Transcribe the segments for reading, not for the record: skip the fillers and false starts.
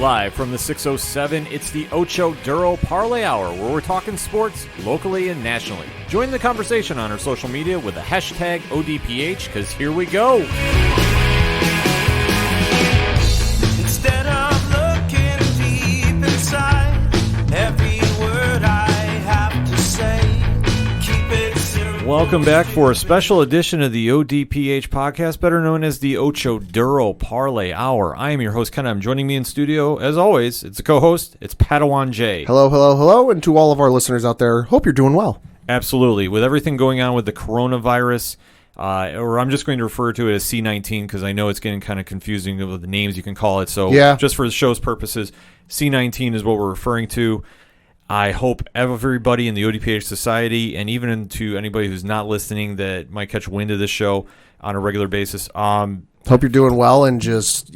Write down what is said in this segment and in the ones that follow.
Live from the 607, it's the Ocho Duro Parlay Hour, where we're talking sports locally and nationally. Join the conversation on our social media with the hashtag ODPH, because here we go. Instead of looking deep inside, every word I have to say, keep it simple. Welcome back for a special edition of the ODPH podcast, better known as the Ocho Duro Parlay Hour. I am your host, Ken. Joining me in studio, as always, it's a co-host, it's Padawan J. Hello, and to all of our listeners out there, hope you're doing well. Absolutely. With everything going on with the coronavirus, or I'm just going to refer to it as C19 because I know it's getting kind of confusing with the names you can call it. So just for the show's purposes, C19 is what we're referring to. I hope everybody in the ODPH society, and even to anybody who's not listening that might catch wind of this show on a regular basis. Hope you're doing well, and just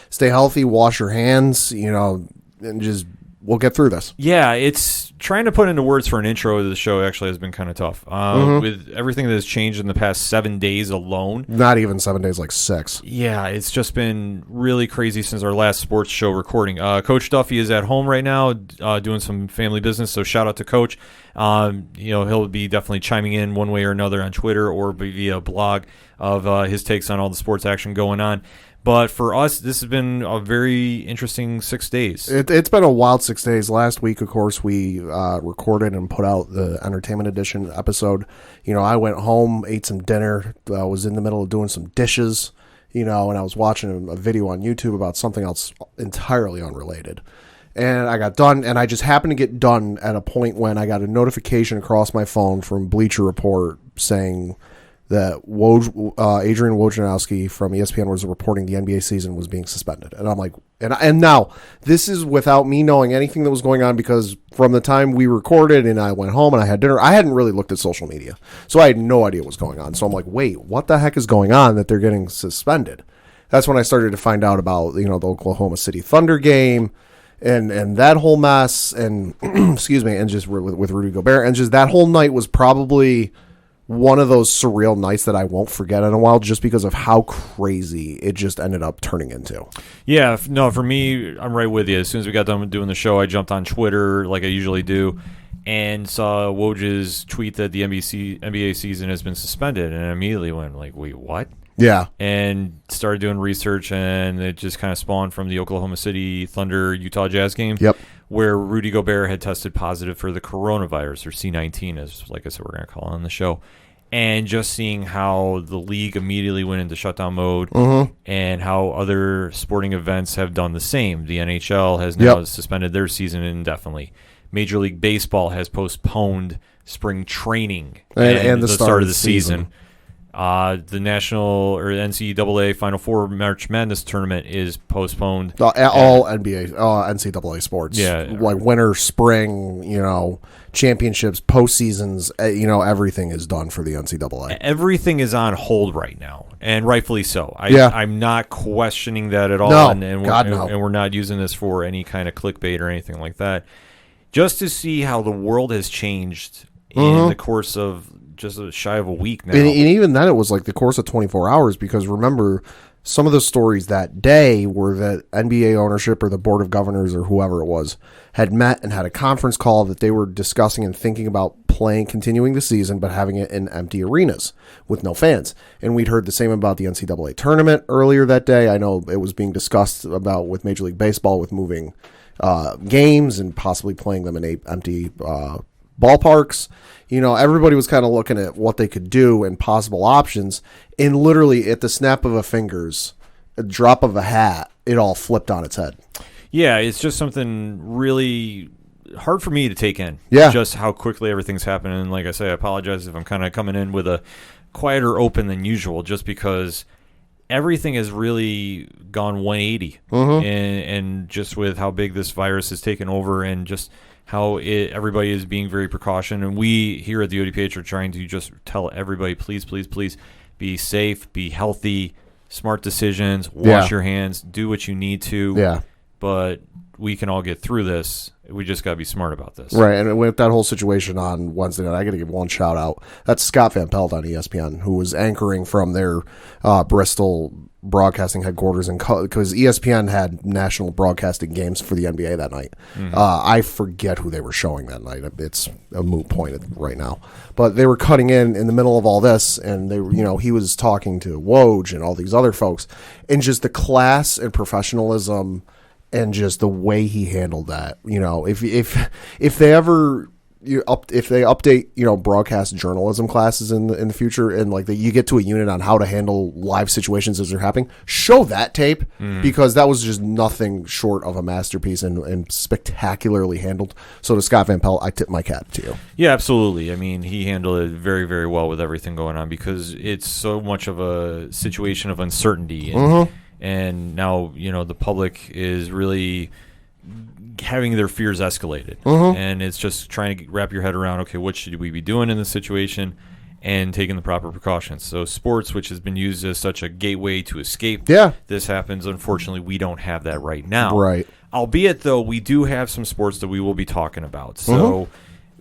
stay healthy, wash your hands, and just we'll get through this. Yeah, it's trying to put into words for an intro to the show actually has been kind of tough. With everything that has changed in the past 7 days alone. Not even 7 days, like 6. Yeah, it's just been really crazy since our last sports show recording. Coach Duffy is at home right now doing some family business, so shout out to Coach. He'll be definitely chiming in one way or another on Twitter or via blog of his takes on all the sports action going on. But for us, this has been a very interesting 6 days. It's been a wild 6 days. Last week, of course, we recorded and put out the Entertainment Edition episode. I went home, ate some dinner, was in the middle of doing some dishes, and I was watching a video on YouTube about something else entirely unrelated. And I got done, and I just happened to get done at a point when I got a notification across my phone from Bleacher Report saying that Adrian Wojnarowski from ESPN was reporting the NBA season was being suspended. And I'm like, and now this is without me knowing anything that was going on, because from the time we recorded and I went home and I had dinner, I hadn't really looked at social media. So I had no idea what was going on. So I'm like, wait, what the heck is going on that they're getting suspended? That's when I started to find out about, the Oklahoma City Thunder game and that whole mess and, excuse me, and just with Rudy Gobert. And just that whole night was probably one of those surreal nights that I won't forget in a while, just because of how crazy it just ended up turning into. Yeah, no, for me, I'm right with you. As soon as we got done doing the show, I jumped on Twitter like I usually do and saw Woj's tweet that the NBA season has been suspended, and I immediately went like, wait, what? Yeah. And started doing research, and it just kind of spawned from the Oklahoma City Thunder Utah Jazz game. Yep. Where Rudy Gobert had tested positive for the coronavirus, or C19, as like I said, we're going to call it on the show. And just seeing how the league immediately went into shutdown mode, and how other sporting events have done the same. The NHL has now suspended their season indefinitely. Major League Baseball has postponed spring training and the start of the season. The national or NCAA Final Four March Madness tournament is postponed. All NBA, NCAA sports. Yeah. Like winter, spring, championships, postseasons, everything is done for the NCAA. Everything is on hold right now, and rightfully so. I'm not questioning that at all. No, and we're not using this for any kind of clickbait or anything like that. Just to see how the world has changed in the course of just shy of a week now. And even then, it was like the course of 24 hours, because remember, some of the stories that day were that NBA ownership or the board of governors or whoever it was had met and had a conference call that they were discussing and thinking about continuing the season, but having it in empty arenas with no fans. And we'd heard the same about the NCAA tournament earlier that day. I know it was being discussed about with Major League Baseball with moving games and possibly playing them in empty ballparks. Everybody was kind of looking at what they could do and possible options, and literally at the snap of a fingers, a drop of a hat, it all flipped on its head. Yeah, it's just something really hard for me to take in. Yeah. Just how quickly everything's happening. And like I say, I apologize if I'm kind of coming in with a quieter open than usual, just because everything has really gone 180. And just with how big this virus has taken over, and just how everybody is being very precautioned. And we here at the ODPH are trying to just tell everybody, please, please, please be safe, be healthy, smart decisions, wash your hands, do what you need to. Yeah. But we can all get through this. We just got to be smart about this. Right, and with that whole situation on Wednesday night, I got to give one shout out. That's Scott Van Pelt on ESPN, who was anchoring from their Bristol broadcasting headquarters, because ESPN had national broadcasting games for the NBA that night. I forget who they were showing that night. It's a moot point right now. But they were cutting in the middle of all this, and they were, he was talking to Woj and all these other folks, and just the class and professionalism. And just the way he handled that, if they ever if they update broadcast journalism classes in the future, and like you get to a unit on how to handle live situations as they're happening, show that tape, because that was just nothing short of a masterpiece and spectacularly handled. So to Scott Van Pelt, I tip my cap to you. Yeah, absolutely. I mean, he handled it very, very well with everything going on, because it's so much of a situation of uncertainty. And now, the public is really having their fears escalated. And it's just trying to wrap your head around, okay, what should we be doing in this situation, and taking the proper precautions. So sports, which has been used as such a gateway to escape this happens, unfortunately, we don't have that right now. Right. Albeit, though, we do have some sports that we will be talking about. So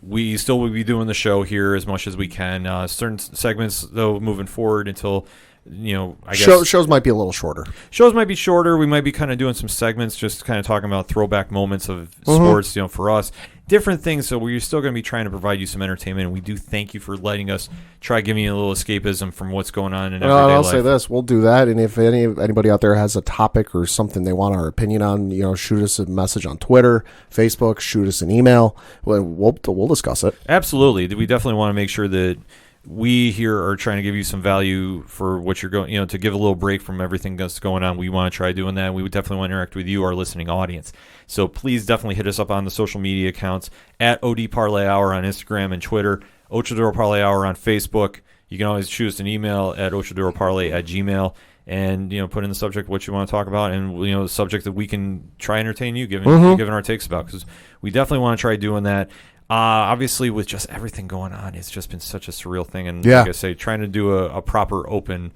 we still will be doing the show here as much as we can. Certain segments, though, moving forward until... I guess shows might be a little shorter. Shows might be shorter. We might be kind of doing some segments, just kind of talking about throwback moments of sports, for us. Different things, so we're still going to be trying to provide you some entertainment, and we do thank you for letting us try giving you a little escapism from what's going on in everyday I'll life. say this, we'll do that, and if anybody out there has a topic or something they want our opinion on, shoot us a message on Twitter, Facebook, shoot us an email. We'll discuss it. Absolutely. We definitely want to make sure that we here are trying to give you some value for what you're going, to give a little break from everything that's going on. We want to try doing that. We would definitely want to interact with you, our listening audience. So please definitely hit us up on the social media accounts at OD Parlay Hour on Instagram and Twitter, Ochadoro Parlay Hour on Facebook. You can always shoot us an email at ochadoroparlay@gmail.com and, put in the subject what you want to talk about, and, the subject that we can try entertain you, given our takes about, because we definitely want to try doing that. Obviously, with just everything going on, it's just been such a surreal thing. And like I say, trying to do a proper open,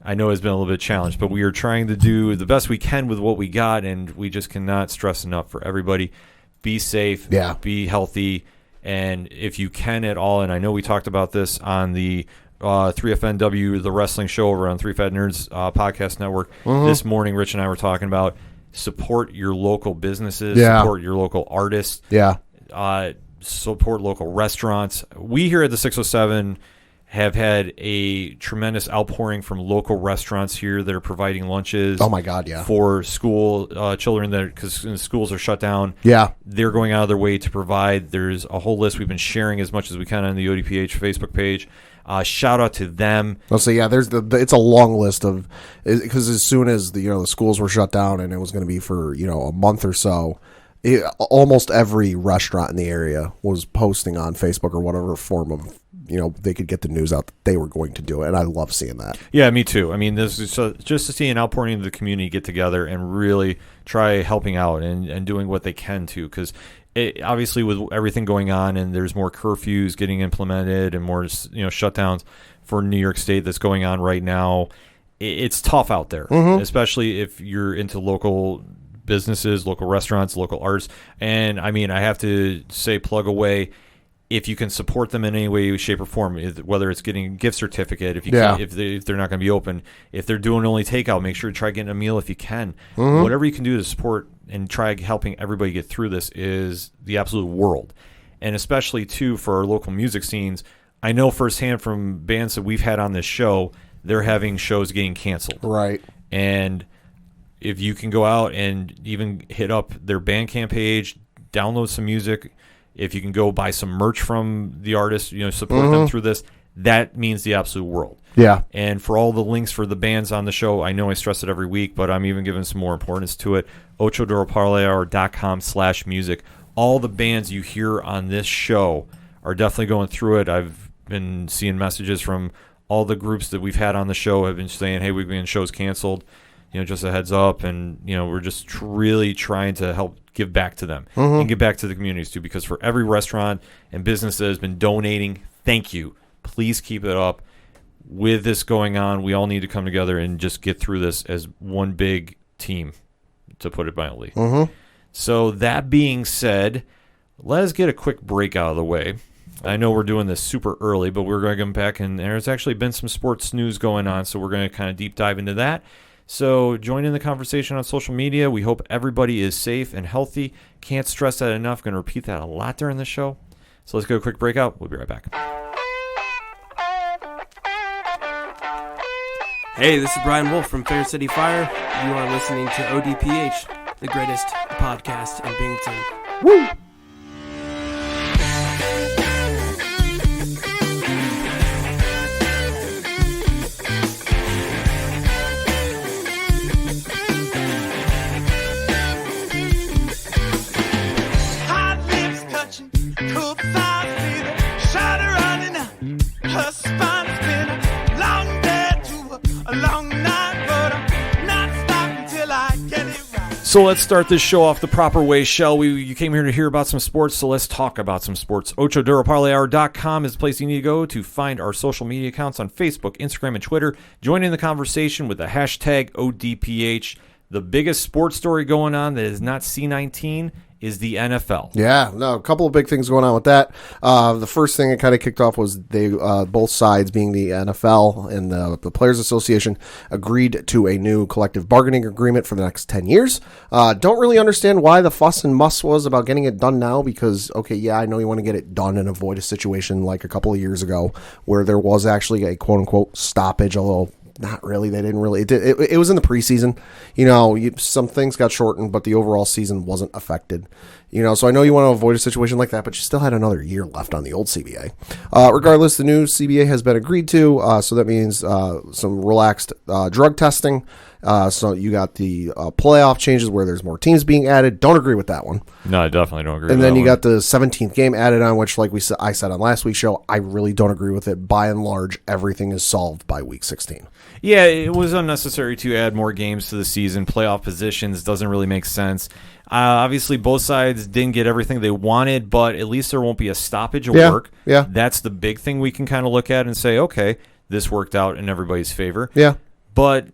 I know has been a little bit challenged, but we are trying to do the best we can with what we got, and we just cannot stress enough for everybody. Be safe, be healthy, and if you can at all, and I know we talked about this on the 3FNW, the wrestling show over on 3 Fat Nerds podcast network. This morning, Rich and I were talking about support your local businesses, support your local artists. Support local restaurants. We here at the 607 have had a tremendous outpouring from local restaurants here that are providing lunches. Oh my God, for school children, because schools are shut down. They're going out of their way to provide. There's a whole list we've been sharing as much as we can on the ODPH Facebook page. Shout out to them. So it's a long list of, because as soon as the schools were shut down and it was going to be for a month or so. Almost every restaurant in the area was posting on Facebook or whatever form of, they could get the news out that they were going to do it. And I love seeing that. Yeah, me too. I mean, this is just to see an outpouring of the community get together and really try helping out and doing what they can too. Because obviously with everything going on and there's more curfews getting implemented and more, shutdowns for New York State that's going on right now, it's tough out there, especially if you're into local businesses, local restaurants, local arts. And I mean, I have to say, plug away, if you can support them in any way, shape, or form, whether it's getting a gift certificate, if they're not going to be open, if they're doing only takeout, make sure to try getting a meal if you can. Whatever you can do to support and try helping everybody get through this is the absolute world. And especially too for our local music scenes, I know firsthand from bands that we've had on this show, they're having shows getting canceled. Right. And if you can go out and even hit up their Bandcamp page, download some music, if you can go buy some merch from the artists, support them through this, that means the absolute world. Yeah. And for all the links for the bands on the show, I know I stress it every week, but I'm even giving some more importance to it. ochadoroparlayhour.com/music. All the bands you hear on this show are definitely going through it. I've been seeing messages from all the groups that we've had on the show have been saying, hey, we've been shows canceled. Just a heads up, and we're just really trying to help give back to them and give back to the communities too, because for every restaurant and business that has been donating, thank you. Please keep it up. With this going on, we all need to come together and just get through this as one big team, to put it mildly. So that being said, let us get a quick break out of the way. I know we're doing this super early, but we're going to come back, and there's actually been some sports news going on, so we're going to kind of deep dive into that. So join in the conversation on social media. We hope everybody is safe and healthy. Can't stress that enough. Going to repeat that a lot during the show. So let's go a quick breakout. We'll be right back. Hey, this is Brian Wolf from Fair City Fire. You are listening to ODPH, the greatest podcast in Binghamton. Woo! Hot lips touching, cool thighs breathing, shawty running out, her spine's been a long day to a long night, but I'm not stopping till I get it right. So let's start this show off the proper way, shall we? You came here to hear about some sports, so let's talk about some sports. OchoDuraParlayHour.com is the place you need to go to find our social media accounts on Facebook, Instagram, and Twitter. Join in the conversation with the hashtag ODPH. The biggest sports story going on that is not C19 is the NFL. Yeah, no, a couple of big things going on with that. The first thing that kind of kicked off was they both sides, being the NFL and the Players Association, agreed to a new collective bargaining agreement for the next 10 years. Don't really understand why the fuss and muss was about getting it done now because, okay, yeah, I know you want to get it done and avoid a situation like a couple of years ago where there was actually a quote-unquote stoppage, although not really. They didn't really. It was in the preseason. You know, some things got shortened, but the overall season wasn't affected. You know, so I know you want to avoid a situation like that, but you still had another year left on the old CBA. Regardless, the new CBA has been agreed to, so that means some relaxed drug testing. So you got the playoff changes where there's more teams being added. Don't agree with that one. No, I definitely don't agree and with then that you one. got the 17th game added on, which, like I said on last week's show, I really don't agree with it. By and large, everything is solved by week 16. Yeah, it was unnecessary to add more games to the season. Playoff positions doesn't really make sense. Obviously, both sides didn't get everything they wanted, but at least there won't be a stoppage of work. Yeah. That's the big thing we can kind of look at and say, okay, this worked out in everybody's favor. Yeah. But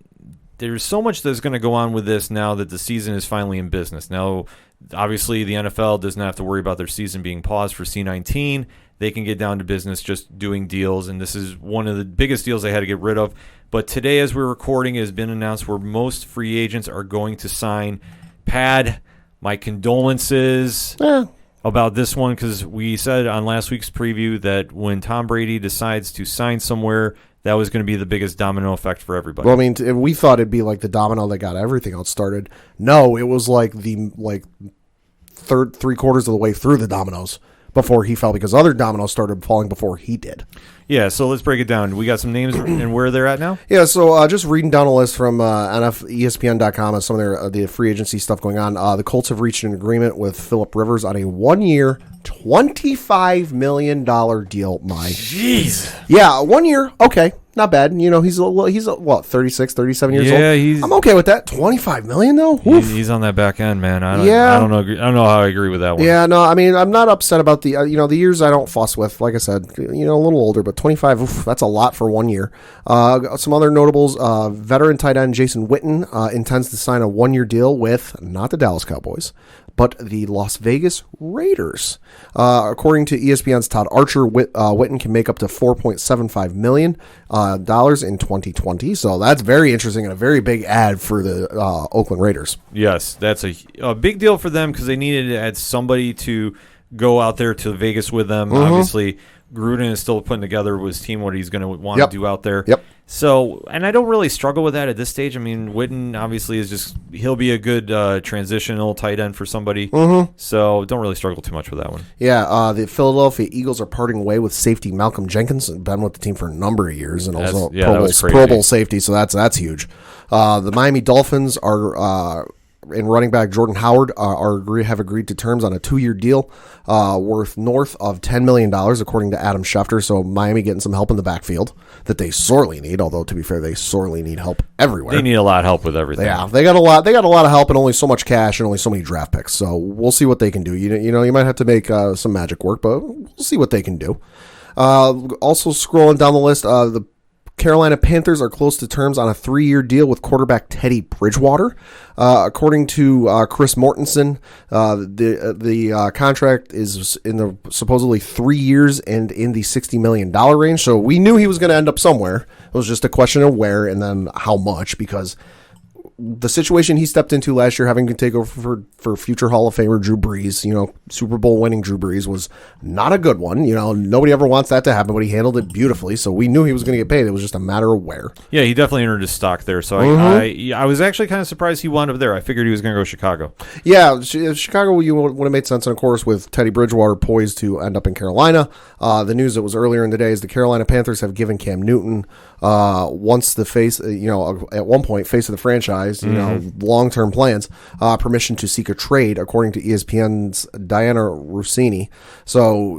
there's so much that's going to go on with this now that the season is finally in business. Now, obviously, the NFL doesn't have to worry about their season being paused for C19. They can get down to business just doing deals, and this is one of the biggest deals they had to get rid of. But today, as we're recording, it has been announced where most free agents are going to sign. Pad, my condolences about this one, because we said on last week's preview that when Tom Brady decides to sign somewhere, that was going to be the biggest domino effect for everybody. Well, I mean, we thought it'd be like the domino that got everything else started. No, it was like the third three-quarters of the way through the dominoes before he fell, because other dominoes started falling before he did. Yeah, so let's break it down. We got some names and where they're at now? Yeah, so just reading down a list from ESPN.com and some of the free agency stuff going on. The Colts have reached an agreement with Phillip Rivers on a 1-year, $25 million deal, Mike. Jeez. Yeah, 1 year, okay, not bad. You know, he's what, 36, 37 years old? Yeah, I'm okay with that. $25 million, though? He's on that back end, man. I don't know how I agree with that one. Yeah, no, I mean, I'm not upset about the the years I don't fuss with. Like I said, a little older, but 25, that's a lot for 1 year. Some other notables, veteran tight end Jason Witten intends to sign a 1-year deal with, not the Dallas Cowboys, but the Las Vegas Raiders. According to ESPN's Todd Archer, Witten can make up to $4.75 million in 2020. So that's very interesting and a very big ad for the Oakland Raiders. Yes, that's a big deal for them because they needed to add somebody to go out there to Vegas with them. Mm-hmm. Obviously, Gruden is still putting together with his team what he's going to want to do out there. Yep. So, and I don't really struggle with that at this stage. I mean, Witten obviously he'll be a good transitional tight end for somebody. Mm-hmm. So, don't really struggle too much with that one. Yeah, the Philadelphia Eagles are parting way with safety Malcolm Jenkins, been with the team for a number of years, and also Pro Bowl safety. So that's huge. The Miami Dolphins are. And running back Jordan Howard have agreed to terms on a 2-year deal worth north of $10 million, according to Adam Schefter. So Miami getting some help in the backfield that they sorely need. Although to be fair, they sorely need help everywhere. They need a lot of help with everything. Yeah, they got a lot. They got a lot of help and only so much cash and only so many draft picks. So we'll see what they can do. You might have to make some magic work, but we'll see what they can do. Also scrolling down the list, the Carolina Panthers are close to terms on a 3-year deal with quarterback Teddy Bridgewater. According to Chris Mortensen, the contract is in the supposedly 3 years and in the $60 million range. So we knew he was going to end up somewhere. It was just a question of where and then how much, because the situation he stepped into last year, having to take over for future Hall of Famer Drew Brees, Super Bowl winning Drew Brees, was not a good one. Nobody ever wants that to happen, but he handled it beautifully. So we knew he was going to get paid. It was just a matter of where. Yeah, he definitely entered his stock there. So I was actually kind of surprised he wound up there. I figured he was going to go Chicago. Yeah, Chicago would have made sense. And of course, with Teddy Bridgewater poised to end up in Carolina, the news that was earlier in the day is the Carolina Panthers have given Cam Newton, once the face, at one point, face of the franchise, long-term plans, permission to seek a trade, according to ESPN's Diana Rossini. So,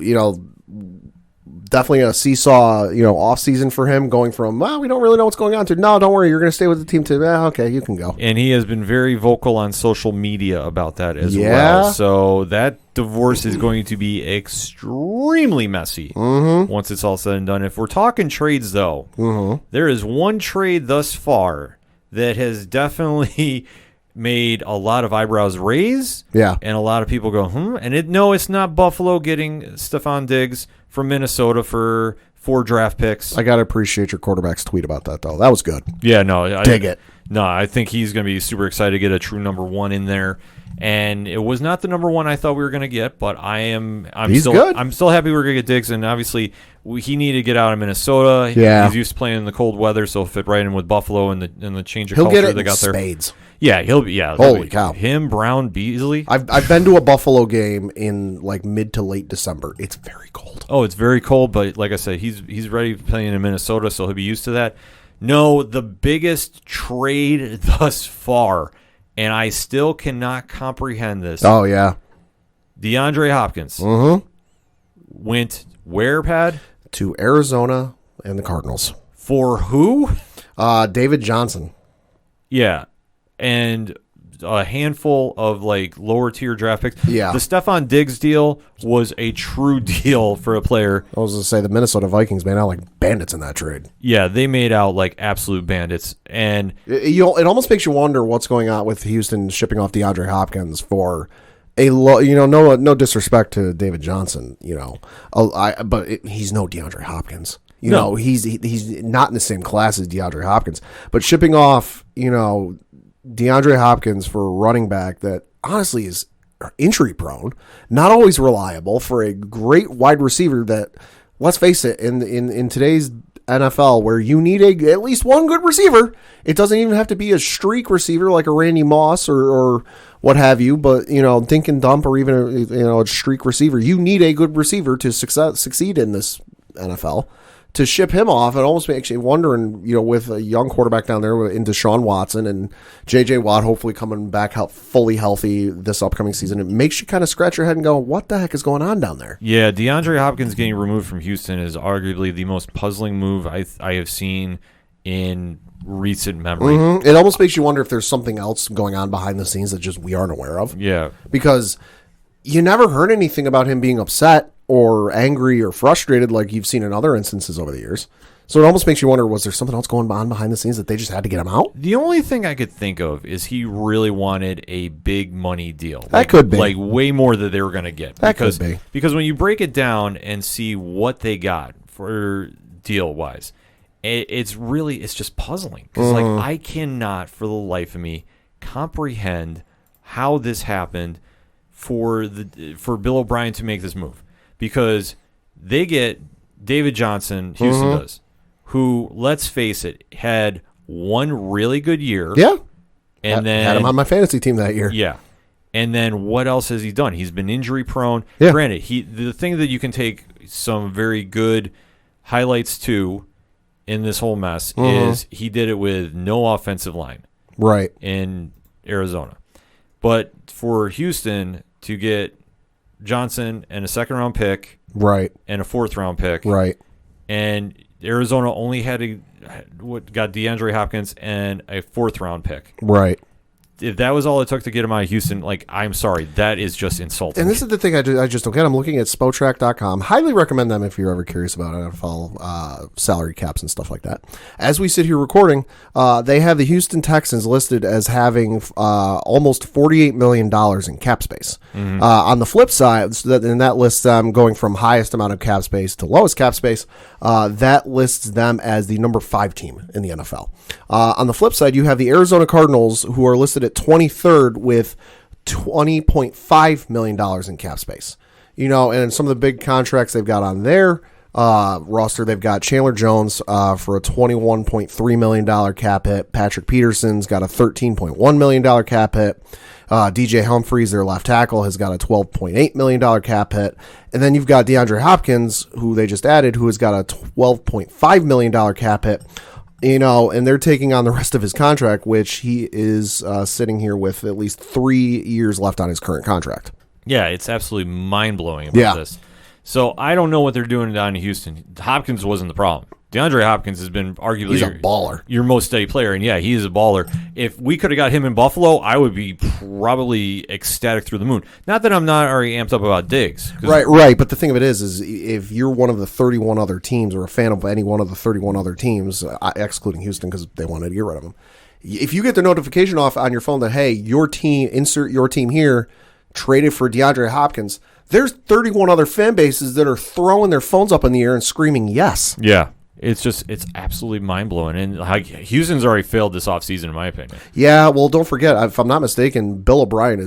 definitely a seesaw, off-season for him, going from, we don't really know what's going on, to, no, don't worry, you're going to stay with the team, to, okay, you can go. And he has been very vocal on social media about that as well. So that divorce is going to be extremely messy once it's all said and done. If we're talking trades, though, there is one trade thus far that has definitely made a lot of eyebrows raise. Yeah. And a lot of people go, And it's not Buffalo getting Stephon Diggs from Minnesota for 4 draft picks. I got to appreciate your quarterback's tweet about that, though. That was good. Yeah, no. Dig it. No, I think he's going to be super excited to get a true number 1 in there. And it was not the number 1 I thought we were going to get, but I'm good. I'm still happy we're going to get Diggs, and obviously he needed to get out of Minnesota. Yeah. He's used to playing in the cold weather, so he'll fit right in with Buffalo and the change of He'll culture get it they in got there. spades. Yeah, he'll be. Yeah, holy cow! Him, Brown, Beasley. I've been to a Buffalo game in like mid to late December. It's very cold. Oh, it's very cold, but like I said, he's ready playing in Minnesota, so he'll be used to that. No, the biggest trade thus far, and I still cannot comprehend this. Oh yeah, DeAndre Hopkins went where, Pad? To Arizona and the Cardinals. For who? David Johnson. Yeah, and a handful of like lower tier draft picks. Yeah. The Stephon Diggs deal was a true deal for a player. I was going to say the Minnesota Vikings made out like bandits in that trade. Yeah, they made out like absolute bandits. And it almost makes you wonder what's going on with Houston shipping off DeAndre Hopkins for no disrespect to David Johnson, but he's no DeAndre Hopkins. He's not in the same class as DeAndre Hopkins, but shipping off, DeAndre Hopkins for a running back that honestly is injury prone, not always reliable, for a great wide receiver that, let's face it, in today's NFL, where you need at least one good receiver, it doesn't even have to be a streak receiver like a Randy Moss or what have you, but dink and dump, or even a streak receiver. You need a good receiver to succeed in this NFL. To ship him off, it almost makes you wondering, with a young quarterback down there in Deshaun Watson and J.J. Watt hopefully coming back fully healthy this upcoming season, it makes you kind of scratch your head and go, what the heck is going on down there? Yeah, DeAndre Hopkins getting removed from Houston is arguably the most puzzling move I have seen in recent memory. It almost makes you wonder if there's something else going on behind the scenes that just we aren't aware of. Yeah. Because you never heard anything about him being upset or angry or frustrated like you've seen in other instances over the years. So it almost makes you wonder, was there something else going on behind the scenes that they just had to get him out? The only thing I could think of is he really wanted a big money deal. That could be. Like way more than they were going to get. That could be. Because when you break it down and see what they got for deal-wise, it's just puzzling. Because I cannot, for the life of me, comprehend how this happened for Bill O'Brien to make this move. Because they get David Johnson, Houston does, who, let's face it, had one really good year. Yeah. And then had him on my fantasy team that year. Yeah. And then what else has he done? He's been injury prone. Yeah. Granted, the thing that you can take some very good highlights to in this whole mess is he did it with no offensive line. Right. In Arizona. But for Houston to get Johnson and a second-round pick, right, and a fourth-round pick, right, and Arizona only got DeAndre Hopkins and a fourth-round pick, right. if that was all it took to get him out of Houston, like, I'm sorry, that is just insulting. And this is the thing I just don't get. I'm looking at Spotrac.com. Highly recommend them if you're ever curious about NFL salary caps and stuff like that. As we sit here recording, they have the Houston Texans listed as having almost $48 million in cap space. On the flip side, and that lists them going from highest amount of cap space to lowest cap space. That lists them as the number 5 team in the NFL. On the flip side, you have the Arizona Cardinals, who are listed at 23rd with $20.5 million in cap space. And some of the big contracts they've got on their roster, they've got Chandler Jones for a $21.3 million cap hit. Patrick Peterson's got a $13.1 million cap hit. DJ Humphries, their left tackle, has got a $12.8 million cap hit. And then you've got DeAndre Hopkins, who they just added, who has got a $12.5 million cap hit. And they're taking on the rest of his contract, which he is sitting here with at least 3 years left on his current contract. Yeah, it's absolutely mind-blowing about this. So I don't know what they're doing down in Houston. Hopkins wasn't the problem. DeAndre Hopkins has been arguably He's a baller. Your most steady player, and yeah, he is a baller. If we could have got him in Buffalo, I would be probably ecstatic through the moon. Not that I'm not already amped up about Diggs. Right. But the thing of it is if you're one of the 31 other teams or a fan of any one of the 31 other teams, excluding Houston because they wanted to get rid of him, if you get the notification off on your phone that, hey, your team, insert your team here, traded for DeAndre Hopkins, there's 31 other fan bases that are throwing their phones up in the air and screaming yes. Yeah. It's absolutely mind-blowing. And Houston's already failed this offseason, in my opinion. Yeah, well, don't forget, if I'm not mistaken, Bill O'Brien,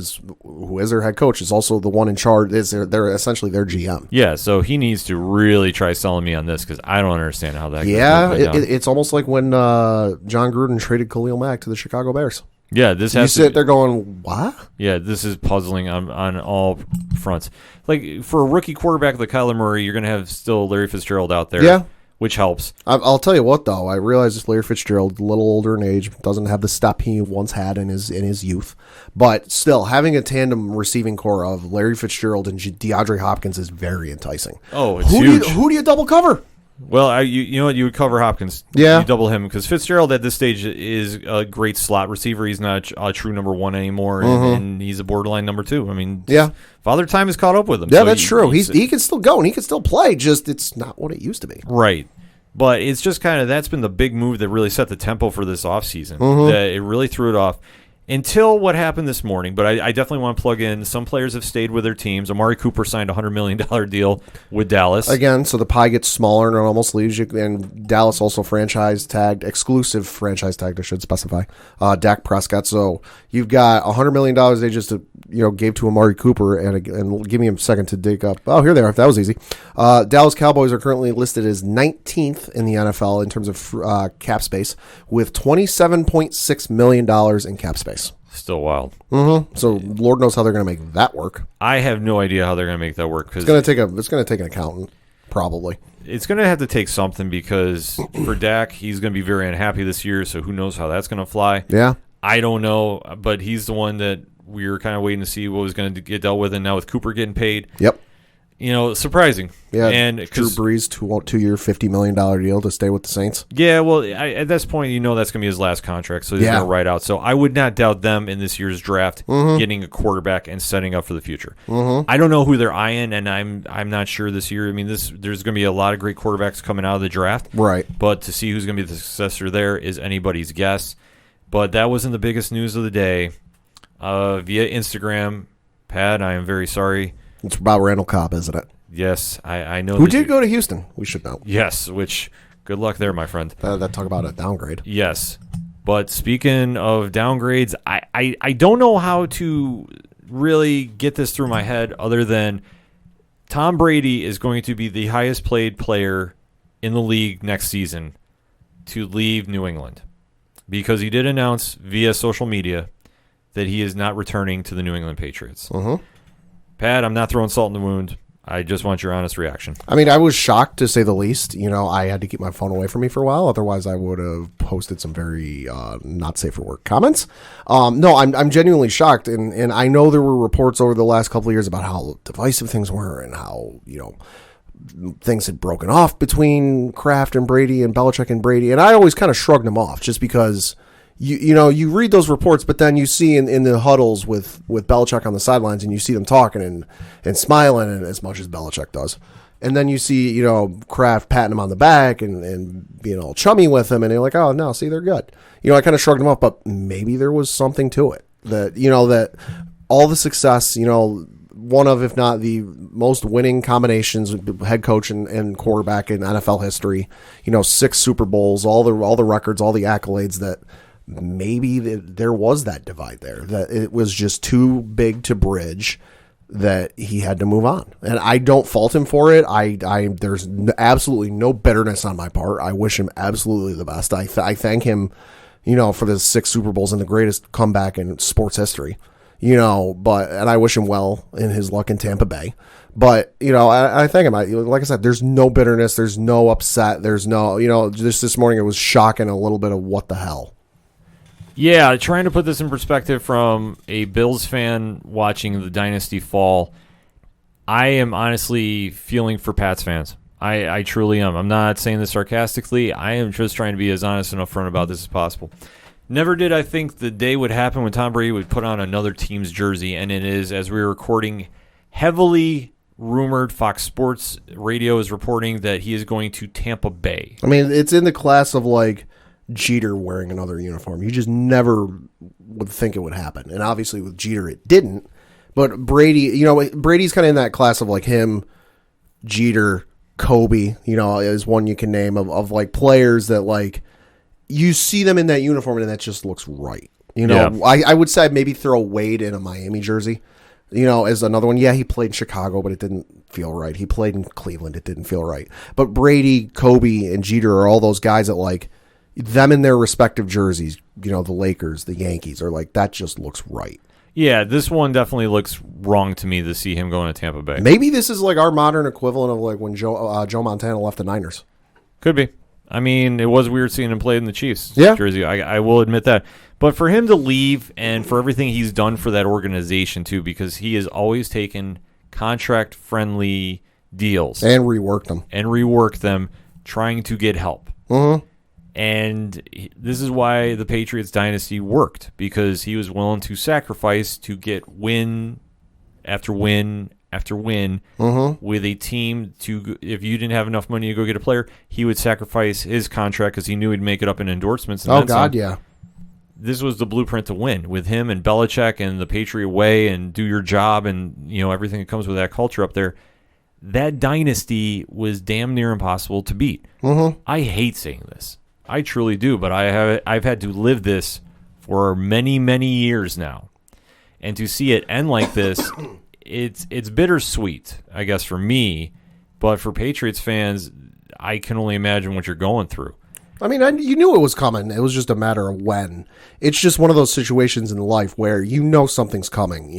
who is their head coach, is also the one in charge. They're essentially their GM. Yeah, so he needs to really try selling me on this because I don't understand how that it's almost like when John Gruden traded Khalil Mack to the Chicago Bears. Yeah, this has you sit there going, what? Yeah, this is puzzling on all fronts. Like, for a rookie quarterback like Kyler Murray, you're going to have still Larry Fitzgerald out there. Yeah. Which helps. I'll tell you what, though. I realize this Larry Fitzgerald, a little older in age, doesn't have the step he once had in his youth. But still, having a tandem receiving core of Larry Fitzgerald and DeAndre Hopkins is very enticing. Oh, it's huge. Who do you double cover? Well, you know what? You would cover Hopkins. Yeah. You double him because Fitzgerald at this stage is a great slot receiver. He's not a true number 1 anymore, and he's a borderline number 2. I mean, Father Time has caught up with him. Yeah, so that's true. He can still go and he can still play, just it's not what it used to be. Right. But it's just kind of, that's been the big move that really set the tempo for this offseason. That it really threw it off. Until what happened this morning, but I definitely want to plug in. Some players have stayed with their teams. Amari Cooper signed a $100 million deal with Dallas. Again, so the pie gets smaller and it almost leaves you. And Dallas also exclusive franchise tagged, I should specify, Dak Prescott. So you've got $100 million they just gave to Amari Cooper. And give me a second to dig up. Oh, here they are. That was easy. Dallas Cowboys are currently listed as 19th in the NFL in terms of cap space with $27.6 million in cap space. Still wild. So Lord knows how they're going to make that work. I have no idea how they're going to make that work. Cause it's going to take an accountant, probably. It's going to have to take something because for Dak, he's going to be very unhappy this year. So who knows how that's going to fly? Yeah, I don't know, but he's the one that we were kind of waiting to see what was going to get dealt with, and now with Cooper getting paid. Yep. Surprising. Yeah, and Drew Brees, 2-year, $50 million deal to stay with the Saints. Yeah, well, at this point, that's going to be his last contract, so he's going to ride out. So I would not doubt them in this year's draft getting a quarterback and setting up for the future. I don't know who they're eyeing, and I'm not sure this year. I mean, there's going to be a lot of great quarterbacks coming out of the draft. Right. But to see who's going to be the successor there is anybody's guess. But that wasn't the biggest news of the day. Via Instagram, Pat, I am very sorry. It's about Randall Cobb, isn't it? Yes, I know. Who did go to Houston? We should know. Yes, which good luck there, my friend. That talk about a downgrade. Yes, but speaking of downgrades, I don't know how to really get this through my head other than Tom Brady is going to be the highest paid player in the league next season to leave New England because he did announce via social media that he is not returning to the New England Patriots. Pat, I'm not throwing salt in the wound. I just want your honest reaction. I mean, I was shocked, to say the least. I had to keep my phone away from me for a while. Otherwise, I would have posted some very not safe for work comments. No, I'm genuinely shocked. And I know there were reports over the last couple of years about how divisive things were and how, things had broken off between Kraft and Brady and Belichick and Brady. And I always kind of shrugged them off just because, you read those reports, but then you see in the huddles with Belichick on the sidelines, and you see them talking and smiling, and as much as Belichick does. And then you see, Kraft patting him on the back and being all chummy with him, and you're like, oh, no, see, they're good. I kind of shrugged him off, but maybe there was something to it. That, that all the success, one of, if not the most winning combinations, head coach and quarterback in NFL history, 6 Super Bowls, all the records, all the accolades, that maybe there was that divide there, that it was just too big to bridge, that he had to move on. And I don't fault him for it. There's absolutely no bitterness on my part. I wish him absolutely the best. I thank him, for the 6 Super Bowls and the greatest comeback in sports history, and I wish him well in his luck in Tampa Bay. But, I thank him. Like I said, there's no bitterness. There's no upset. There's no, just this morning it was shocking, a little bit of what the hell. Yeah, trying to put this in perspective from a Bills fan watching the dynasty fall, I am honestly feeling for Pats fans. I truly am. I'm not saying this sarcastically. I am just trying to be as honest and upfront about this as possible. Never did I think the day would happen when Tom Brady would put on another team's jersey, and it is, as we were recording, heavily rumored. Fox Sports Radio is reporting that he is going to Tampa Bay. I mean, it's in the class of, like, Jeter wearing another uniform. You just never would think it would happen. And obviously with Jeter, it didn't. But Brady, Brady's kind of in that class of like him, Jeter, Kobe, is one you can name of like players that like you see them in that uniform and that just looks right. Yeah. I would say I'd maybe throw Wade in a Miami jersey, as another one. Yeah, he played in Chicago, but it didn't feel right. He played in Cleveland. It didn't feel right. But Brady, Kobe, and Jeter are all those guys that like, them in their respective jerseys, the Lakers, the Yankees, are like, that just looks right. Yeah, this one definitely looks wrong to me to see him going to Tampa Bay. Maybe this is like our modern equivalent of like when Joe Montana left the Niners. Could be. I mean, it was weird seeing him play in the Chiefs jersey. I will admit that. But for him to leave and for everything he's done for that organization, too, because he has always taken contract-friendly deals. And reworked them. Trying to get help. Mm-hmm. And this is why the Patriots dynasty worked, because he was willing to sacrifice to get win after win after win with a team. If you didn't have enough money to go get a player, he would sacrifice his contract because he knew he'd make it up in endorsements. And yeah. This was the blueprint to win with him and Belichick and the Patriot way and do your job and everything that comes with that culture up there. That dynasty was damn near impossible to beat. Mm-hmm. I hate saying this. I truly do, but I've had to live this for many, many years now. And to see it end like this, it's bittersweet, I guess, for me. But for Patriots fans, I can only imagine what you're going through. I mean, you knew it was coming. It was just a matter of when. It's just one of those situations in life where something's coming,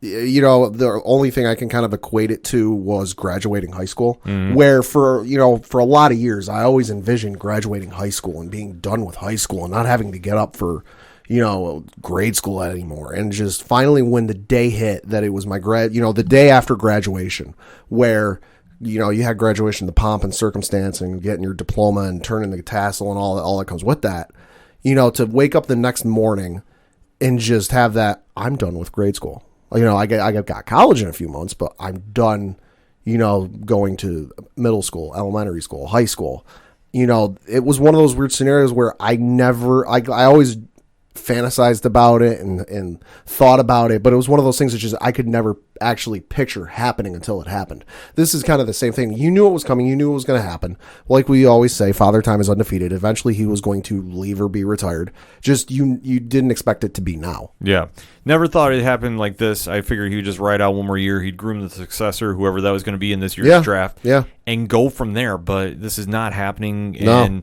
the only thing I can kind of equate it to was graduating high school, where for a lot of years, I always envisioned graduating high school and being done with high school and not having to get up for, grade school anymore. And just finally when the day hit that it was my the day after graduation, where, you had graduation, the pomp and circumstance and getting your diploma and turning the tassel and all that comes with that, to wake up the next morning and just have that, I'm done with grade school. I got college in a few months, but I'm done, going to middle school, elementary school, high school. It was one of those weird scenarios where I always fantasized about it and thought about it, but it was one of those things that just I could never actually picture happening until it happened. This is kind of the same thing. You knew it was coming. You knew it was going to happen. Like we always say, Father Time is undefeated. Eventually he was going to leave or be retired. Just you didn't expect it to be now. Yeah. Never thought it happened like this. I figured he would just ride out one more year. He'd groom the successor, whoever that was going to be in this year's draft, and go from there. But this is not happening. And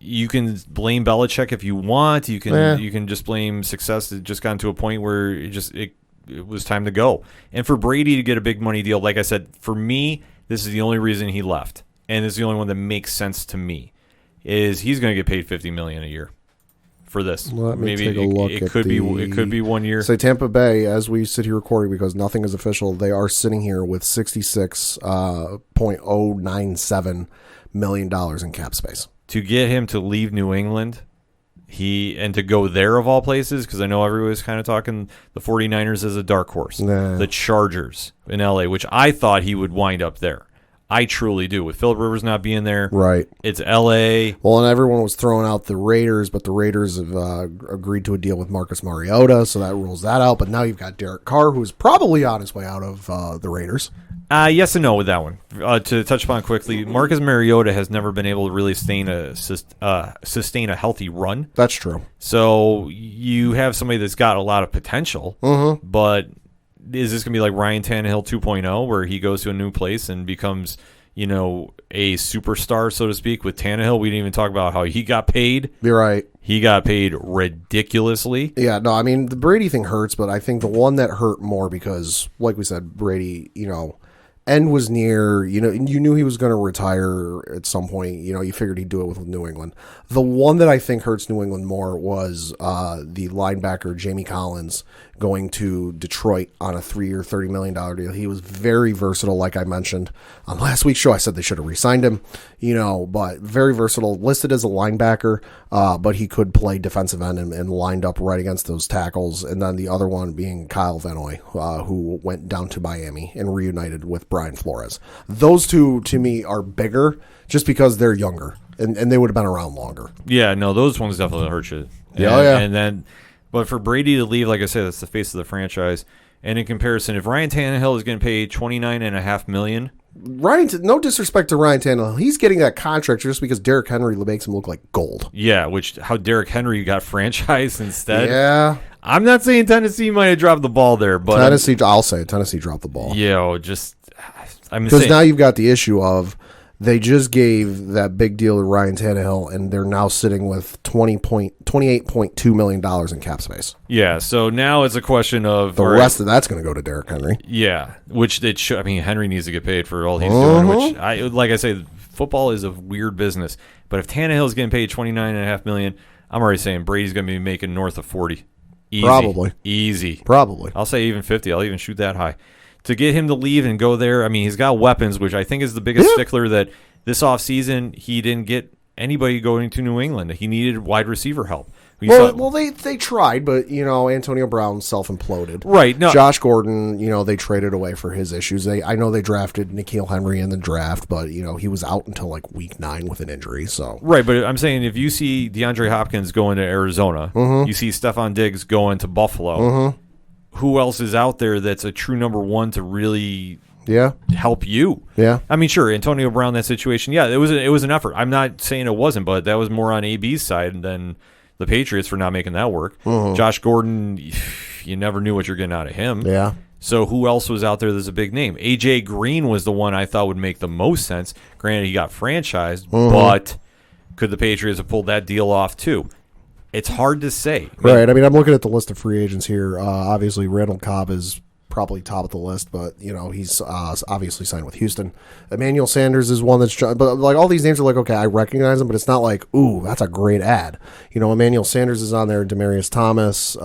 you can blame Belichick if you want. You can just blame success. It just got to a point where it was time to go. And for Brady to get a big money deal, like I said, for me, this is the only reason he left, and it's the only one that makes sense to me. Is he's going to get paid $50 million a year for this? Let me take a look. It could be 1 year. So Tampa Bay, as we sit here recording, because nothing is official, they are sitting here with $66.097 million in cap space. To get him to leave New England, And to go there of all places, because I know everybody's kind of talking the 49ers as a dark horse. Nah. The Chargers in LA, which I thought he would wind up there. I truly do. With Phillip Rivers not being there, Right. It's LA. Well, and everyone was throwing out the Raiders, but the Raiders have agreed to a deal with Marcus Mariota, so that rules that out. But now you've got Derek Carr, who's probably on his way out of the Raiders. Yes and no with that one. To touch upon quickly, Marcus Mariota has never been able to really sustain a healthy run. That's true. So you have somebody that's got a lot of potential, but is this going to be like Ryan Tannehill 2.0, where he goes to a new place and becomes, a superstar, so to speak? With Tannehill, we didn't even talk about how he got paid. You're right. He got paid ridiculously. Yeah, no, I mean, the Brady thing hurts, but I think the one that hurt more because, like we said, Brady, end was near. You knew he was going to retire at some point. You figured he'd do it with New England. The one that I think hurts New England more was the linebacker Jamie Collins going to Detroit on a 3-year, $30 million deal. He was very versatile, like I mentioned on last week's show. I said they should have re-signed him, but very versatile, listed as a linebacker, but he could play defensive end and lined up right against those tackles. And then the other one being Kyle Van Noy, who went down to Miami and reunited with Brian Flores. Those two, to me, are bigger just because they're younger, and they would have been around longer. Yeah, no, those ones definitely hurt you. And then, but for Brady to leave, like I said, that's the face of the franchise. And in comparison, if Ryan Tannehill is getting paid $29.5 million, no disrespect to Ryan Tannehill, he's getting that contract just because Derrick Henry makes him look like gold. Yeah, how Derrick Henry got franchised instead. Yeah. I'm not saying Tennessee might have dropped the ball there, but I'll say Tennessee dropped the ball. Yeah, because now you've got the issue of they just gave that big deal to Ryan Tannehill, and they're now sitting with $28.2 million in cap space. Yeah, so now it's a question of the rest of that's going to go to Derrick Henry. Yeah, which it should. I mean, Henry needs to get paid for all he's doing. Which like I say, football is a weird business. But if Tannehill's getting paid $29.5 million, I'm already saying Brady's going to be making north of 40. Easy. Probably. Easy. Probably. I'll say even 50. I'll even shoot that high. To get him to leave and go there, I mean, he's got weapons, which I think is the biggest stickler that this offseason he didn't get anybody going to New England. He needed wide receiver help. They tried, but, Antonio Brown self-imploded. Right. No. Josh Gordon, they traded away for his issues. I know they drafted N'Keal Henry in the draft, but, he was out until like week 9 with an injury. So right, but I'm saying if you see DeAndre Hopkins going to Arizona, you see Stephon Diggs going to Buffalo, who else is out there that's a true number one to really help you? Yeah. I mean, sure, Antonio Brown, that situation, it was an effort. I'm not saying it wasn't, but that was more on AB's side than the Patriots for not making that work. Josh Gordon, you never knew what you're getting out of him. Yeah. So who else was out there that's a big name? AJ Green was the one I thought would make the most sense. Granted, he got franchised, but could the Patriots have pulled that deal off too? It's hard to say. Right. I mean, I'm looking at the list of free agents here. Obviously, Randall Cobb is probably top of the list, but, he's obviously signed with Houston. Emmanuel Sanders is one that's... But, like, all these names are like, okay, I recognize him, but it's not like, ooh, that's a great ad. Emmanuel Sanders is on there, Demaryius Thomas,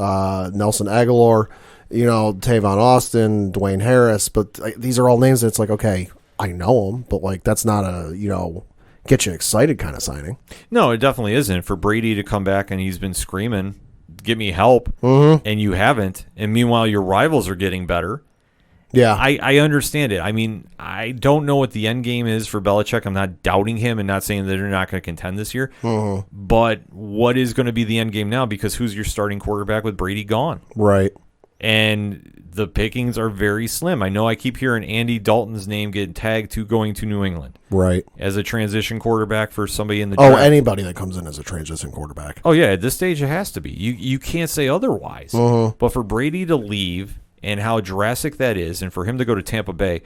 Nelson Aguilar, Tavon Austin, Dwayne Harris, but these are all names that's like, okay, I know them, but, like, that's not a, get you excited kind of signing. No, it definitely isn't. For Brady to come back and he's been screaming, get me help, and you haven't, and meanwhile your rivals are getting better. Yeah. I understand it. I mean, I don't know what the end game is for Belichick. I'm not doubting him and not saying that they're not going to contend this year. But what is going to be the end game now? Because who's your starting quarterback with Brady gone? Right. And the pickings are very slim. I know I keep hearing Andy Dalton's name getting tagged to going to New England. Right. As a transition quarterback for somebody in the draft. Oh, anybody that comes in as a transition quarterback. Oh, yeah. At this stage, it has to be. You can't say otherwise. But for Brady to leave and how drastic that is, and for him to go to Tampa Bay,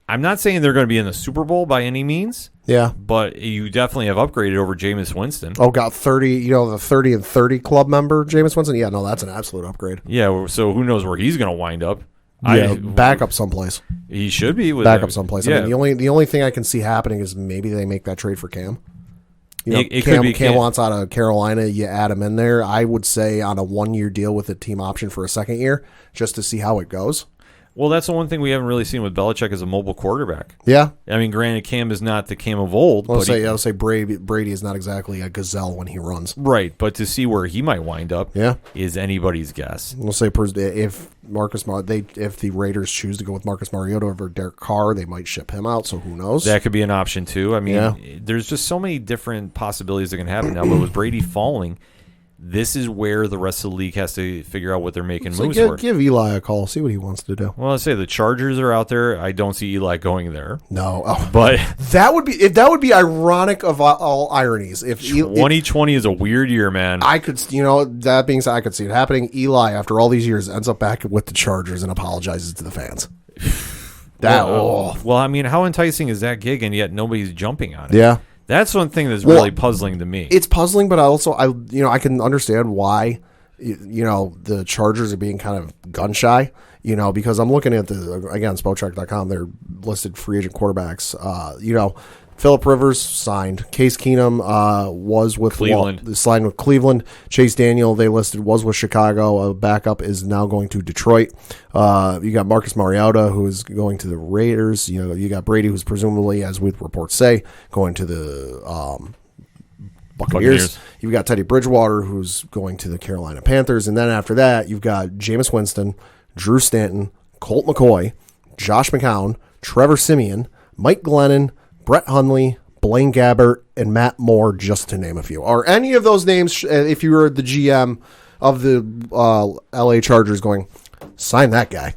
I'm not saying they're going to be in the Super Bowl by any means. Yeah. But you definitely have upgraded over Jameis Winston. Oh, got 30, the 30 and 30 club member, Jameis Winston? Yeah, no, that's an absolute upgrade. Yeah, so who knows where he's going to wind up. Yeah, back up someplace. He should be. Back up someplace. Yeah. I mean, the only thing I can see happening is maybe they make that trade for Cam. Cam wants out of Carolina. You add him in there. I would say on a 1-year deal with a team option for a second year, just to see how it goes. Well, that's the one thing we haven't really seen with Belichick as a mobile quarterback. Yeah. I mean, granted, Cam is not the Cam of old. I'll say Brady is not exactly a gazelle when he runs. Right, but to see where he might wind up is anybody's guess. We'll say if the Raiders choose to go with Marcus Mariota over Derek Carr, they might ship him out, so who knows? That could be an option, too. I mean, there's just so many different possibilities that can happen now, but with Brady falling, this is where the rest of the league has to figure out what they're making moves for. Give Eli a call, see what he wants to do. Well, let's say the Chargers are out there. I don't see Eli going there. No, but that would be ironic of all ironies. If 2020 is a weird year, man. I could, that being said, I could see it happening. Eli, after all these years, ends up back with the Chargers and apologizes to the fans. Well, I mean, how enticing is that gig, and yet nobody's jumping on it? Yeah. That's one thing that's really puzzling to me. It's puzzling, but I can understand why, the Chargers are being kind of gun shy, because I'm looking at Spotrac.com, they're listed free agent quarterbacks. Phillip Rivers signed. Case Keenum was with Cleveland. Signed with Cleveland. Chase Daniel, they listed, was with Chicago. A backup is now going to Detroit. You got Marcus Mariota, who is going to the Raiders. You got Brady, who's presumably, as with reports say, going to the Buccaneers. You've got Teddy Bridgewater, who's going to the Carolina Panthers. And then after that, you've got Jameis Winston, Drew Stanton, Colt McCoy, Josh McCown, Trevor Siemian, Mike Glennon, Brett Hundley, Blaine Gabbert, and Matt Moore, just to name a few. Are any of those names, if you were the GM of the LA Chargers, going, sign that guy?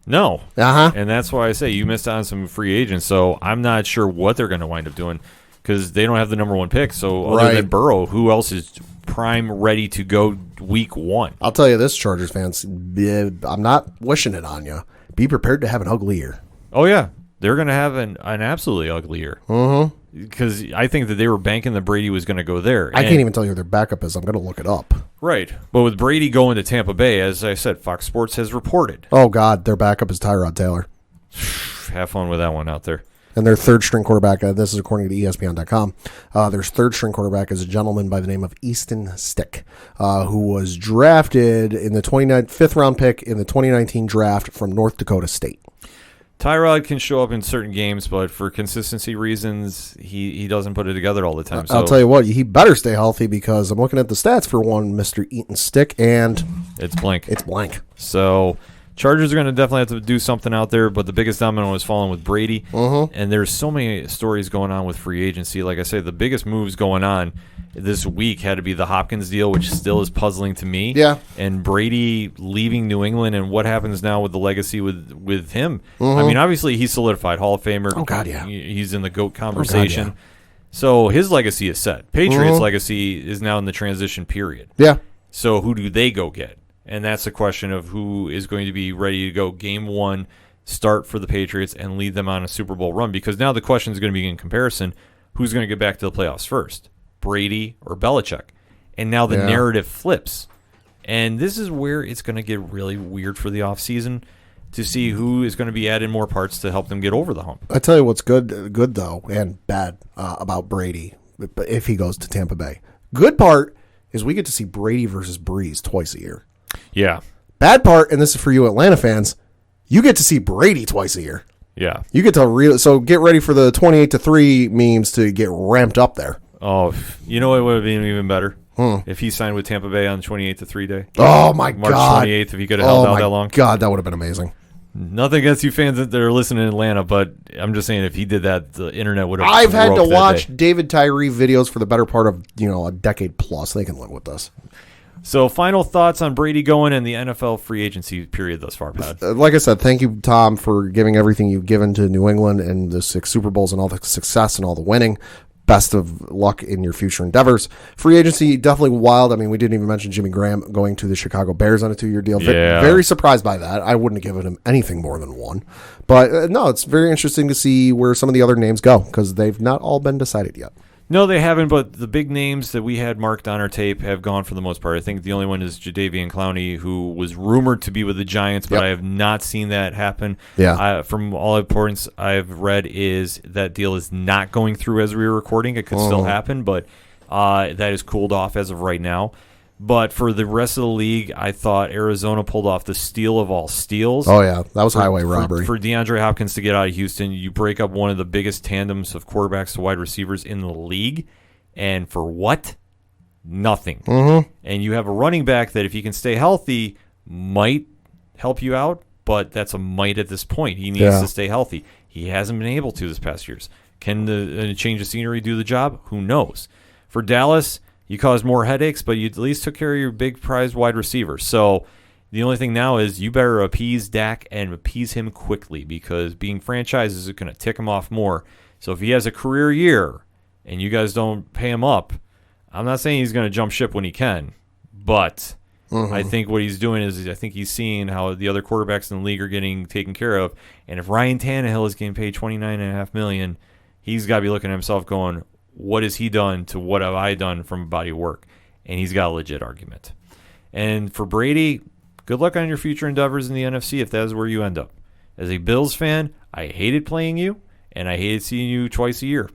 No. Uh-huh. And that's why I say you missed out on some free agents, so I'm not sure what they're going to wind up doing because they don't have the number one pick. So other than Burrow, who else is prime ready to go week one? I'll tell you this, Chargers fans, I'm not wishing it on you. Be prepared to have an ugly year. Oh, yeah. They're going to have an absolutely ugly year. Mm-hmm. Because I think that they were banking that Brady was going to go there. I can't even tell you who their backup is. I'm going to look it up. Right. But with Brady going to Tampa Bay, as I said, Fox Sports has reported. Oh, God. Their backup is Tyrod Taylor. Have fun with that one out there. And their third-string quarterback, this is according to ESPN.com, their third-string quarterback is a gentleman by the name of Easton Stick, who was drafted in the 5th-round pick in the 2019 draft from North Dakota State. Tyrod can show up in certain games, but for consistency reasons, he doesn't put it together all the time. I'll tell you what, he better stay healthy because I'm looking at the stats for one Mr. Eaton Stick, and it's blank. It's blank. So Chargers are going to definitely have to do something out there, but the biggest domino is falling with Brady. Mm-hmm. And there's so many stories going on with free agency. Like I say, the biggest moves going on this week had to be the Hopkins deal, which still is puzzling to me. Yeah. And Brady leaving New England and what happens now with the legacy with him. Mm-hmm. I mean, obviously he's solidified, Hall of Famer. Oh, God, yeah. He's in the GOAT conversation. Oh, God, yeah. So his legacy is set. Patriots' legacy is now in the transition period. Yeah. So who do they go get? And that's the question of who is going to be ready to go game one, start for the Patriots, and lead them on a Super Bowl run. Because now the question is going to be in comparison, who's going to get back to the playoffs first, Brady or Belichick? And now the narrative flips. And this is where it's going to get really weird for the offseason to see who is going to be adding more parts to help them get over the hump. I tell you what's good though, and bad about Brady, if he goes to Tampa Bay. Good part is we get to see Brady versus Breeze twice a year. Yeah. Bad part, and this is for you Atlanta fans, you get to see Brady twice a year. Yeah. You get to so get ready for the 28-3 memes to get ramped up there. Oh, you know what would have been even better? If he signed with Tampa Bay on 28-3 day. Oh, my March God. March 28th, if he could have held out that long. God, that would have been amazing. Nothing against you fans that are listening in Atlanta, but I'm just saying if he did that, the internet would have. I've had to watch David Tyree videos for the better part of a decade plus. They can live with this. So, final thoughts on Brady going and the NFL free agency period thus far, Pat? Like I said, thank you, Tom, for giving everything you've given to New England and the 6 Super Bowls and all the success and all the winning. Best of luck in your future endeavors. Free agency, definitely wild. I mean, we didn't even mention Jimmy Graham going to the Chicago Bears on a 2-year deal. Yeah. Very surprised by that. I wouldn't have given him anything more than one. But, no, it's very interesting to see where some of the other names go because they've not all been decided yet. No, they haven't, but the big names that we had marked on our tape have gone for the most part. I think the only one is Jadeveon Clowney, who was rumored to be with the Giants, but I have not seen that happen. Yeah. From all reports I've read is that deal is not going through as we were recording. It could still happen, but that is cooled off as of right now. But for the rest of the league, I thought Arizona pulled off the steal of all steals. Oh, yeah. That was highway robbery. For DeAndre Hopkins to get out of Houston, you break up one of the biggest tandems of quarterbacks to wide receivers in the league. And for what? Nothing. Mm-hmm. And you have a running back that, if he can stay healthy, might help you out. But that's a might at this point. He needs to stay healthy. He hasn't been able to this past years. Can the change of scenery do the job? Who knows? For Dallas, you caused more headaches, but you at least took care of your big prize wide receiver. So the only thing now is you better appease Dak and appease him quickly, because being franchised is going to tick him off more. So if he has a career year and you guys don't pay him up, I'm not saying he's going to jump ship when he can, but I think what he's doing is I think he's seeing how the other quarterbacks in the league are getting taken care of. And if Ryan Tannehill is getting paid $29.5 million, he's got to be looking at himself going, what has he done to what have I done from a body of work? And he's got a legit argument. And for Brady, good luck on your future endeavors in the NFC if that is where you end up. As a Bills fan, I hated playing you, and I hated seeing you twice a year.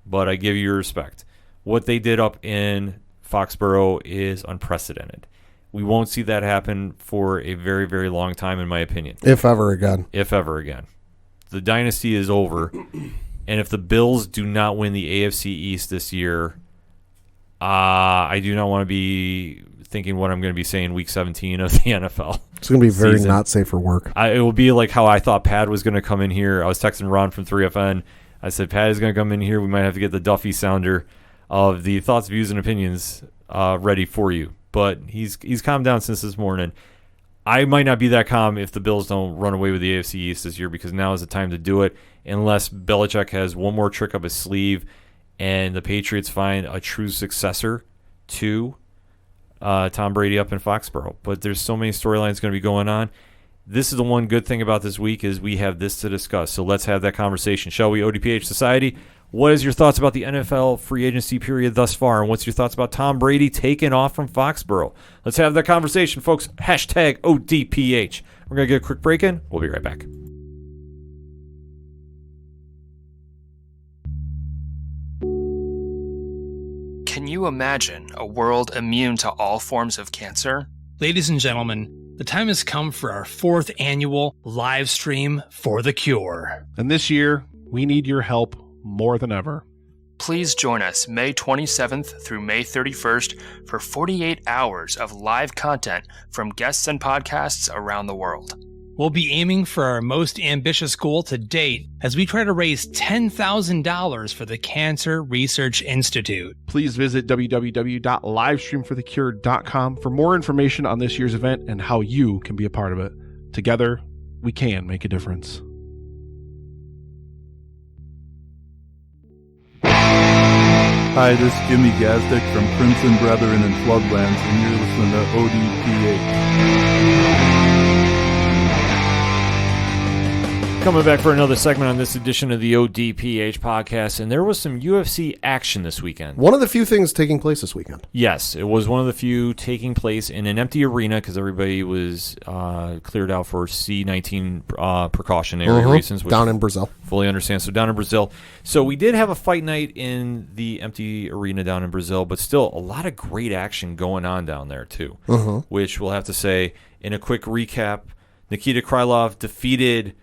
But I give you your respect. What they did up in Foxborough is unprecedented. We won't see that happen for a very, very long time, in my opinion. If ever again. If ever again. The dynasty is over. And if the Bills do not win the AFC East this year, I do not want to be thinking what I'm going to be saying week 17 of the NFL. It's going to be very season. not safe for work. It will be like how I thought Pat was going to come in here. I was texting Ron from 3FN. I said, Pat is going to come in here. We might have to get the Duffy sounder of the thoughts, views, and opinions ready for you. But he's calmed down since this morning. I might not be that calm if the Bills don't run away with the AFC East this year, because now is the time to do it, unless Belichick has one more trick up his sleeve and the Patriots find a true successor to Tom Brady up in Foxborough. But there's so many storylines going to be going on. This is the one good thing about this week is we have this to discuss. So let's have that conversation. Shall we, ODPH Society? What is your thoughts about the NFL free agency period thus far? And what's your thoughts about Tom Brady taking off from Foxborough? Let's have that conversation, folks. Hashtag ODPH. We're going to get a quick break in. We'll be right back. Can you imagine a world immune to all forms of cancer? Ladies and gentlemen, the time has come for our 4th annual live stream for the cure. And this year, we need your help more than ever. Please join us May 27th through May 31st for 48 hours of live content from guests and podcasts around the world. We'll be aiming for our most ambitious goal to date as we try to raise $10,000 for the Cancer Research Institute. Please visit www.livestreamforthecure.com for more information on this year's event and how you can be a part of it. Together, we can make a difference. Hi, this is Jimmy Gazdick from Crimson Brethren and Floodlands, and you're listening to ODPH. Coming back for another segment on this edition of the ODPH podcast, and there was some UFC action this weekend. One of the few things taking place this weekend. Yes, it was one of the few taking place in an empty arena because everybody was cleared out for C-19 precautionary reasons. Which down in Brazil. Fully understand. So down in Brazil. So we did have a fight night in the empty arena down in Brazil, but still a lot of great action going on down there too, which we'll have to say in a quick recap. Nikita Krylov defeated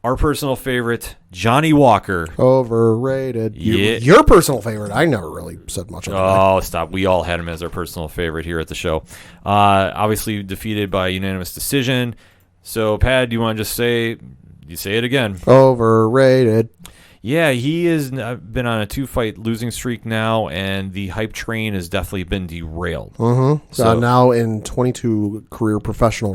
our personal favorite, Johnny Walker. Overrated. Yeah. Your personal favorite. I never really said much about that. Oh, stop. We all had him as our personal favorite here at the show. Obviously defeated by unanimous decision. So, Pat, do you want to just say it again? Overrated. Yeah, he has been on a 2-fight losing streak now, and the hype train has definitely been derailed. So now in 22 career professional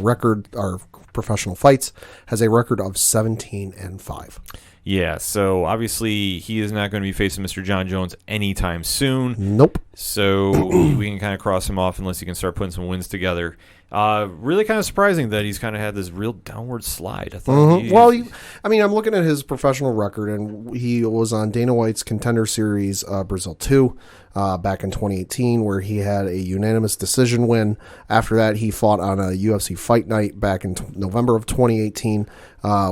fights, has a record of 17-5. Yeah, so obviously he is not going to be facing Mr. John Jones anytime soon. Nope. So we can kind of cross him off unless he can start putting some wins together. Really kind of surprising that he's kind of had this real downward slide. I thought I'm looking at his professional record, and he was on Dana White's Contender Series Brazil 2 back in 2018, where he had a unanimous decision win. After that, he fought on a UFC Fight Night back in November of 2018,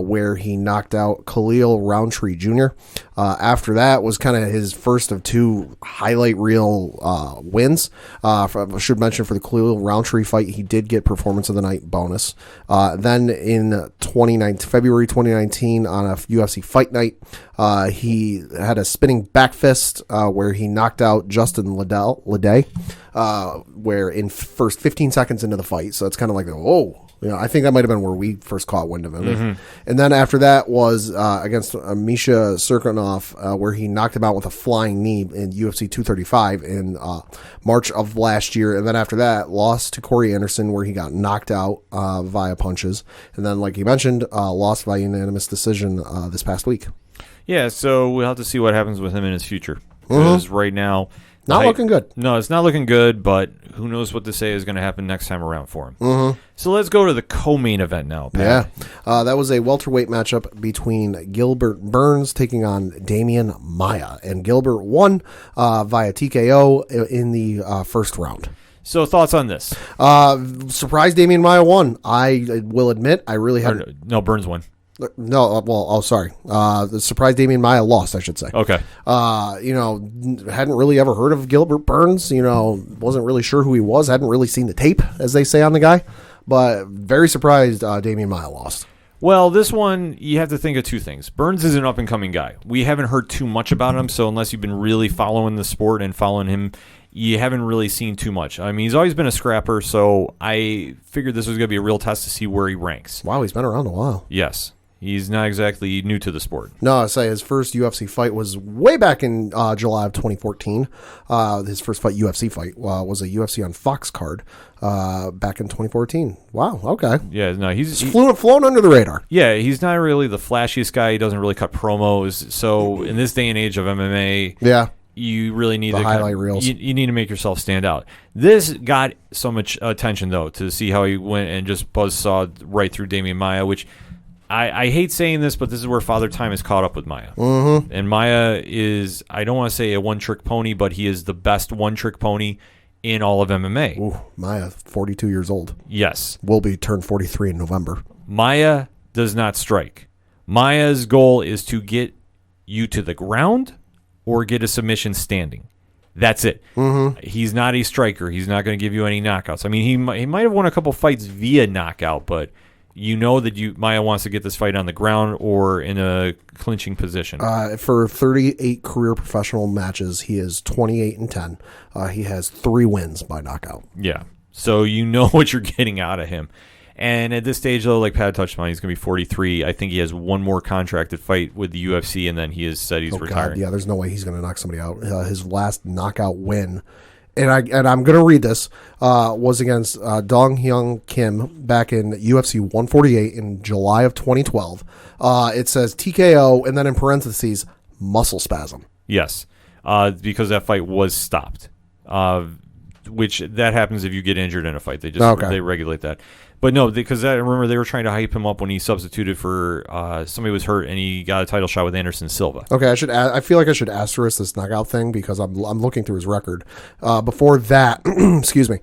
where he knocked out Khalil Roundtree Jr. After that was kind of his first of 2 highlight reel wins. I should mention for the Khalil Roundtree fight, he did get Performance of the Night bonus. Then in February 2019 on a UFC Fight Night, he had a spinning back fist where he knocked out Justin Lede, where in first 15 seconds into the fight. So it's kind of like, whoa. I think that might have been where we first caught wind of him. Mm-hmm. And then after that was against Misha Serkinov, where he knocked him out with a flying knee in UFC 235 in March of last year. And then after that, lost to Corey Anderson, where he got knocked out via punches. And then, like you mentioned, lost by unanimous decision this past week. Yeah, so we'll have to see what happens with him in his future. Because right now... Not looking good. No, it's not looking good, but who knows what to say is going to happen next time around for him. Mm-hmm. So let's go to the co-main event now, Pat. Yeah. That was a welterweight matchup between Gilbert Burns taking on Damian Maia. And Gilbert won via TKO in the first round. So thoughts on this? Surprised Damian Maia won. I will admit, I really had... No, Burns won. No, sorry. The surprise Damian Maia lost, I should say. Okay. Hadn't really ever heard of Gilbert Burns. Wasn't really sure who he was. Hadn't really seen the tape, as they say on the guy. But very surprised Damian Maia lost. Well, this one, you have to think of two things. Burns is an up-and-coming guy. We haven't heard too much about him, so unless you've been really following the sport and following him, you haven't really seen too much. I mean, he's always been a scrapper, so I figured this was going to be a real test to see where he ranks. Wow, he's been around a while. Yes. He's not exactly new to the sport. No, I say his first UFC fight was way back in July of 2014. His first UFC fight was a UFC on Fox card back in 2014. Wow, okay. Yeah, no, he's flown under the radar. Yeah, he's not really the flashiest guy. He doesn't really cut promos. So in this day and age of MMA, you really need the highlight reels. You need to make yourself stand out. This got so much attention, though, to see how he went and just buzzsawed right through Damian Maia, which... I hate saying this, but this is where Father Time is caught up with Maia. Mm-hmm. And Maia is, I don't want to say a one-trick pony, but he is the best one-trick pony in all of MMA. Ooh, Maia, 42 years old. Yes. Will be turned 43 in November. Maia does not strike. Maia's goal is to get you to the ground or get a submission standing. That's it. Mm-hmm. He's not a striker. He's not going to give you any knockouts. I mean, he might have won a couple fights via knockout, but... You know that Maia wants to get this fight on the ground or in a clinching position. For 38 career professional matches, he is 28-10. He has 3 wins by knockout. Yeah. So you know what you're getting out of him. And at this stage, though, like Pat touched on, he's going to be 43. I think he has one more contracted fight with the UFC, and then he has said he's retiring. God, yeah, there's no way he's going to knock somebody out. His last knockout win... And I'm going to read this, was against Dong Hyun Kim back in UFC 148 in July of 2012. It says TKO, and then in parentheses, muscle spasm. Yes, because that fight was stopped, which that happens if you get injured in a fight. They regulate that. But no, because I remember they were trying to hype him up when he substituted for somebody was hurt and he got a title shot with Anderson Silva. Okay, I feel like I should asterisk this knockout thing because I'm looking through his record. Before that, excuse me,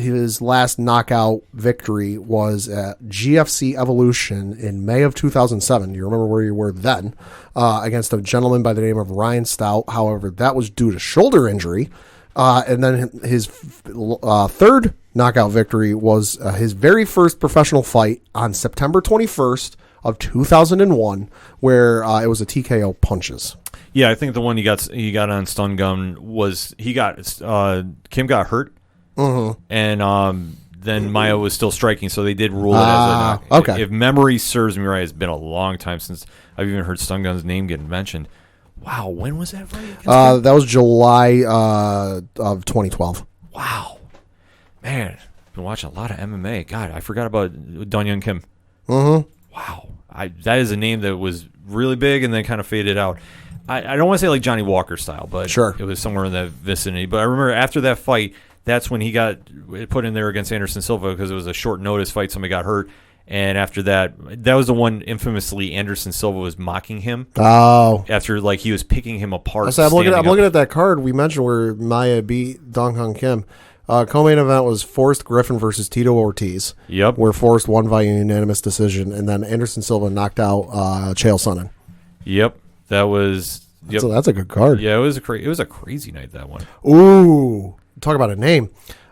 his last knockout victory was at GFC Evolution in May of 2007. Do you remember where you were then? Against a gentleman by the name of Ryan Stout. However, that was due to shoulder injury. And then his third knockout victory was his very first professional fight on September 21st of 2001, where it was a TKO punches. Yeah, I think the one he got on stun gun was Kim got hurt, mm-hmm. and then Maia was still striking, so they did rule it as a knock. Okay. If memory serves me right, it's been a long time since I've even heard stun gun's name get mentioned. Wow, when was that fight? That was July of 2012. Wow. Man, been watching a lot of MMA. God, I forgot about Dong Hyun Kim. Mm-hmm. Wow. That is a name that was really big and then kind of faded out. I don't want to say like Johnny Walker style, but sure. It was somewhere in that vicinity. But I remember after that fight, that's when he got put in there against Anderson Silva because it was a short notice fight. Somebody got hurt. And after that was the one infamously Anderson Silva was mocking him. Oh. After he was picking him apart. I'm looking at that card we mentioned where Maia beat Dong Hyun Kim. Co-main event was Forrest Griffin versus Tito Ortiz. Yep. Where Forrest won by unanimous decision, and then Anderson Silva knocked out Chael Sonnen. Yep. That was Yep. So that's a good card. Yeah, it was a crazy night, that one. Ooh, talk about a name.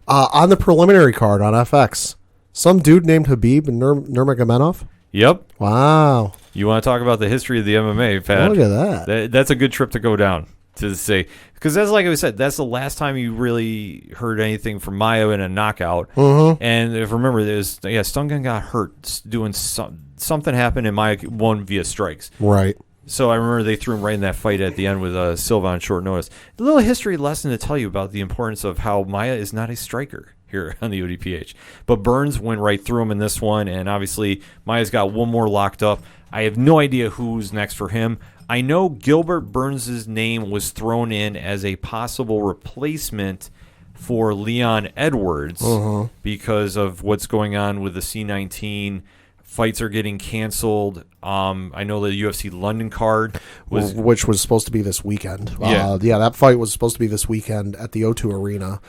On the preliminary card on FX, some dude named Habib Nurmagomedov. Yep. Wow. You want to talk about the history of the MMA, Pat? Look at that. That's a good trip to go down, to say, because that's, like I said, that's the last time you really heard anything from Maia in a knockout. Mm-hmm. And if you remember, Stungan got hurt doing something happened, and Maia won via strikes. Right. So I remember they threw him right in that fight at the end with Silva on short notice. A little history lesson to tell you about the importance of how Maia is not a striker here on the ODPH. But Burns went right through him in this one, and obviously Maia's got one more locked up. I have no idea who's next for him. I know Gilbert Burns' name was thrown in as a possible replacement for Leon Edwards because of what's going on with the C19. Fights are getting canceled. I know the UFC London card which was supposed to be this weekend. Yeah. That fight was supposed to be this weekend at the O2 Arena.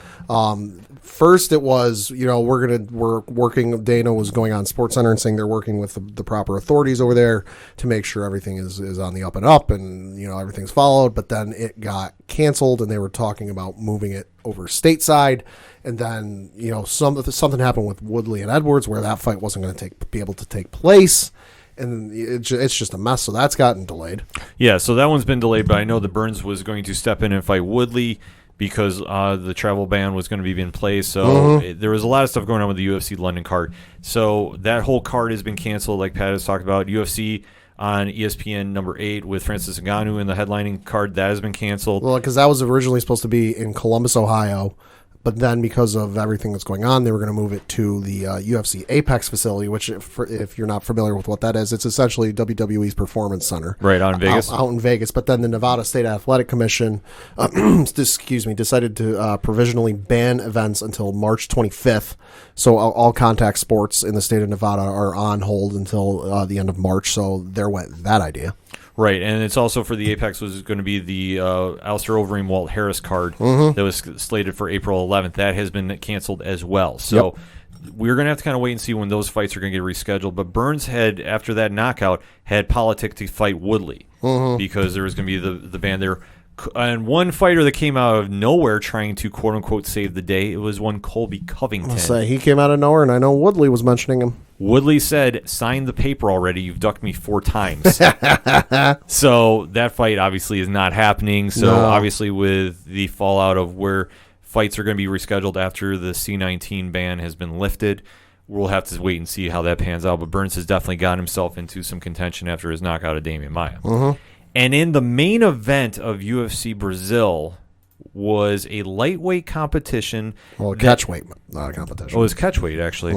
First, it was, we're working. Dana was going on SportsCenter and saying they're working with the proper authorities over there to make sure everything is on the up and up, and everything's followed. But then it got canceled, and they were talking about moving it over stateside. And then something happened with Woodley and Edwards where that fight wasn't going to be able to take place. And it's just a mess, so that's gotten delayed. Yeah, so that one's been delayed, but I know that Burns was going to step in and fight Woodley because the travel ban was going to be in place. So there was a lot of stuff going on with the UFC London card. So that whole card has been canceled, like Pat has talked about. UFC on ESPN number 8 with Francis Ngannou in the headlining card, that has been canceled. Well, because that was originally supposed to be in Columbus, Ohio. But then because of everything that's going on, they were going to move it to the UFC Apex facility, which, if you're not familiar with what that is, it's essentially WWE's Performance Center. Right, out in Vegas? Out in Vegas. But then the Nevada State Athletic Commission decided to provisionally ban events until March 25th. So all contact sports in the state of Nevada are on hold until the end of March. So there went that idea. Right, and it's also for the Apex was going to be the Alistair Overeem Walt Harris card that was slated for April 11th. That has been canceled as well. So we're going to have to kind of wait and see when those fights are going to get rescheduled. But Burns had, after that knockout, had politic to fight Woodley because there was going to be the ban there. And one fighter that came out of nowhere trying to quote-unquote save the day, it was one Colby Covington. He came out of nowhere, and I know Woodley was mentioning him. Woodley said, sign the paper already. You've ducked me 4 times. So that fight obviously is not happening. So obviously with the fallout of where fights are going to be rescheduled after the C19 ban has been lifted, we'll have to wait and see how that pans out. But Burns has definitely gotten himself into some contention after his knockout of Damian Maia. And in the main event of UFC Brazil was a lightweight competition. Well, catchweight, not a competition. Oh, it was catchweight, actually.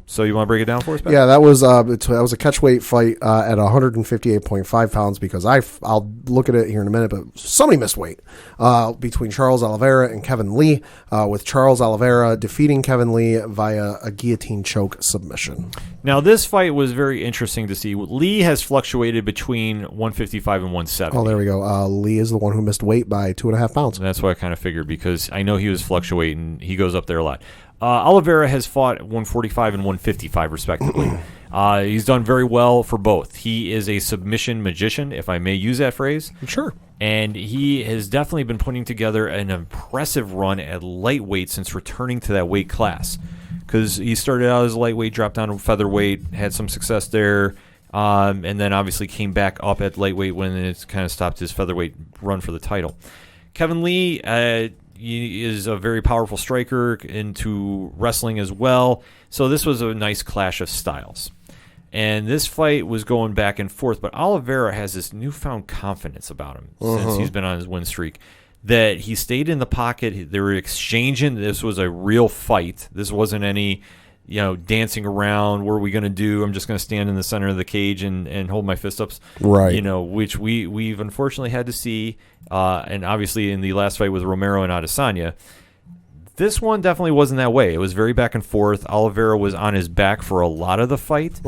So you want to break it down for us, Ben? Yeah, that was a catchweight fight at 158.5 pounds because I'll look at it here in a minute, but somebody missed weight between Charles Oliveira and Kevin Lee, with Charles Oliveira defeating Kevin Lee via a guillotine choke submission. Now, this fight was very interesting to see. Lee has fluctuated between 155 and 170. Oh, there we go. Lee is the one who missed weight by 2.5 pounds. And that's what I kind of figured because I know he was fluctuating. He goes up there a lot. Oliveira has fought 145 and 155, respectively. He's done very well for both. He is a submission magician, if I may use that phrase. Sure. And he has definitely been putting together an impressive run at lightweight since returning to that weight class. Because he started out as lightweight, dropped down to featherweight, had some success there, and then obviously came back up at lightweight when it kind of stopped his featherweight run for the title. Kevin Lee he is a very powerful striker into wrestling as well. So this was a nice clash of styles. And this fight was going back and forth, but Oliveira has this newfound confidence about him since he's been on his win streak. That he stayed in the pocket. They were exchanging. This was a real fight. This wasn't any, dancing around. What are we going to do? I'm just going to stand in the center of the cage and hold my fist ups. Right. Which we've unfortunately had to see. And obviously in the last fight with Romero and Adesanya, this one definitely wasn't that way. It was very back and forth. Oliveira was on his back for a lot of the fight.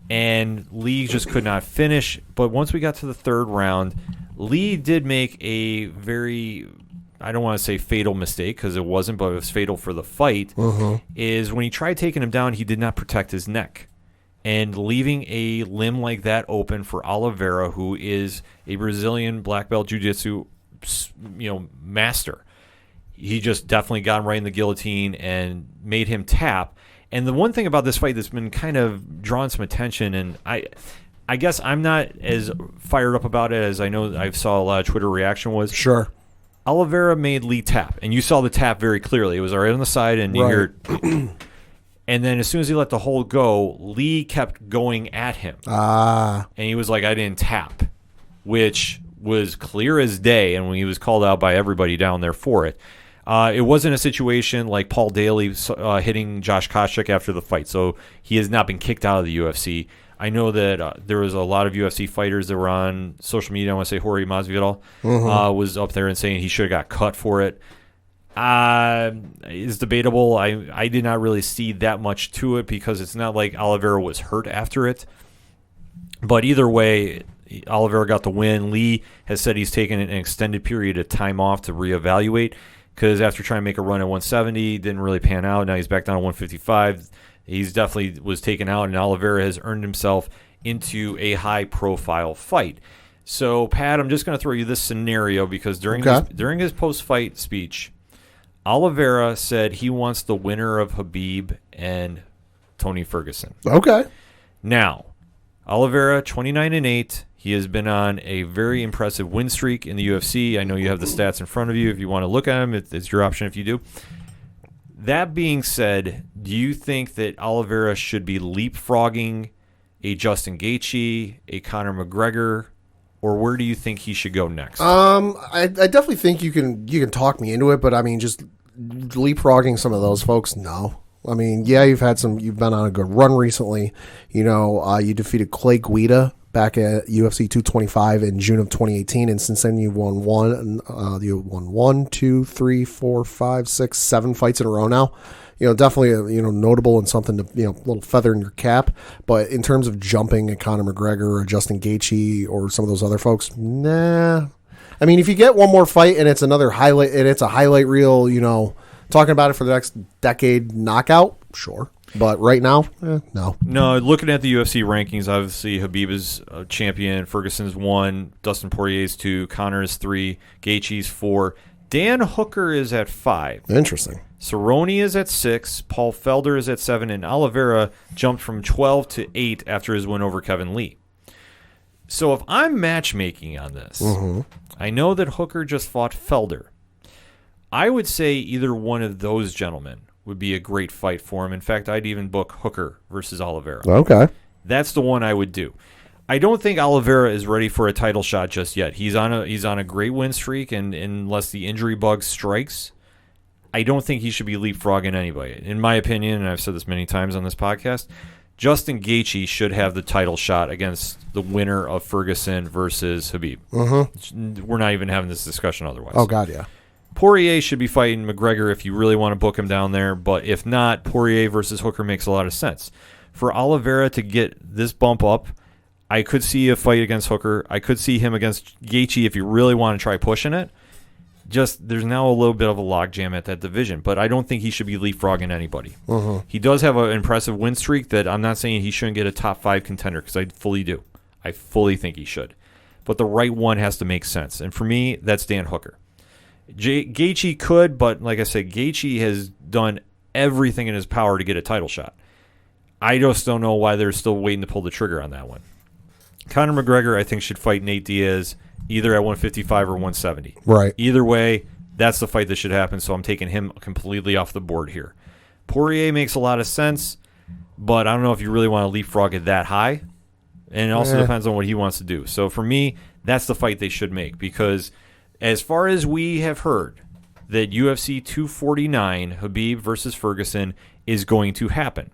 And Lee just could not finish. But once we got to the third round, Lee did make a very, I don't want to say fatal mistake because it wasn't, but it was fatal for the fight, is when he tried taking him down, he did not protect his neck. and leaving a limb like that open for Oliveira, who is a Brazilian black belt jiu-jitsu, master. He just definitely got him right in the guillotine and made him tap. And the one thing about this fight that's been kind of drawing some attention, and I guess I'm not as fired up about it as I know I saw a lot of Twitter reaction was. Sure. Oliveira made Lee tap, and you saw the tap very clearly. It was right on the side, and you hear it. And then as soon as he let the hold go, Lee kept going at him. And he was like, I didn't tap, which was clear as day, and when he was called out by everybody down there for it. It wasn't a situation like Paul Daly hitting Josh Koscheck after the fight, so he has not been kicked out of the UFC. I know that there was a lot of UFC fighters that were on social media. I want to say Jorge Masvidal was up there and saying he should have got cut for it. It's debatable. I did not really see that much to it because it's not like Oliveira was hurt after it. But either way, Oliveira got the win. Lee has said he's taken an extended period of time off to reevaluate because after trying to make a run at 170, didn't really pan out. Now he's back down to 155. He's definitely was taken out, and Oliveira has earned himself into a high-profile fight. So, Pat, I'm just going to throw you this scenario because during his post-fight speech, Oliveira said he wants the winner of Khabib and Tony Ferguson. Okay. Now, Oliveira, 29-8. He has been on a very impressive win streak in the UFC. I know you have the stats in front of you. If you want to look at them, it's your option if you do. That being said, do you think that Oliveira should be leapfrogging a Justin Gaethje, a Conor McGregor, or where do you think he should go next? I definitely think you can talk me into it, but I mean, just leapfrogging some of those folks, no. I mean, yeah, you've been on a good run recently. You defeated Clay Guida back at UFC 225 in June of 2018, and since then you won 1, 2, 3, 4, 5, 6, 7 fights in a row now. Definitely notable and something to little feather in your cap. But in terms of jumping at Conor McGregor or Justin Gaethje or some of those other folks, nah. I mean, if you get one more fight and it's another highlight and it's a highlight reel, talking about it for the next decade knockout, sure. But right now, no. No, looking at the UFC rankings, obviously Khabib is a champion, Ferguson's 1, Dustin Poirier's 2, Conor is 3, Gaethje's 4, Dan Hooker is at 5. Interesting. Cerrone is at 6, Paul Felder is at 7, and Oliveira jumped from 12 to 8 after his win over Kevin Lee. So if I'm matchmaking on this, I know that Hooker just fought Felder. I would say either one of those gentlemen would be a great fight for him. In fact, I'd even book Hooker versus Oliveira. Okay. That's the one I would do. I don't think Oliveira is ready for a title shot just yet. He's on a great win streak, and unless the injury bug strikes, I don't think he should be leapfrogging anybody. In my opinion, and I've said this many times on this podcast, Justin Gaethje should have the title shot against the winner of Ferguson versus Khabib. We're not even having this discussion otherwise. Oh, God, yeah. Poirier should be fighting McGregor if you really want to book him down there, but if not, Poirier versus Hooker makes a lot of sense. For Oliveira to get this bump up, I could see a fight against Hooker. I could see him against Gaethje if you really want to try pushing it. Just there's now a little bit of a logjam at that division, but I don't think he should be leapfrogging anybody. He does have an impressive win streak that I'm not saying he shouldn't get a top 5 contender because I fully do. I fully think he should. But the right one has to make sense. And for me, that's Dan Hooker. Gaethje could, but like I said, Gaethje has done everything in his power to get a title shot. I just don't know why they're still waiting to pull the trigger on that one. Conor McGregor, I think, should fight Nate Diaz either at 155 or 170. Right. Either way, that's the fight that should happen, so I'm taking him completely off the board here. Poirier makes a lot of sense, but I don't know if you really want to leapfrog it that high, and it also depends on what he wants to do. So for me, that's the fight they should make, because as far as we have heard, that UFC 249, Khabib versus Ferguson, is going to happen.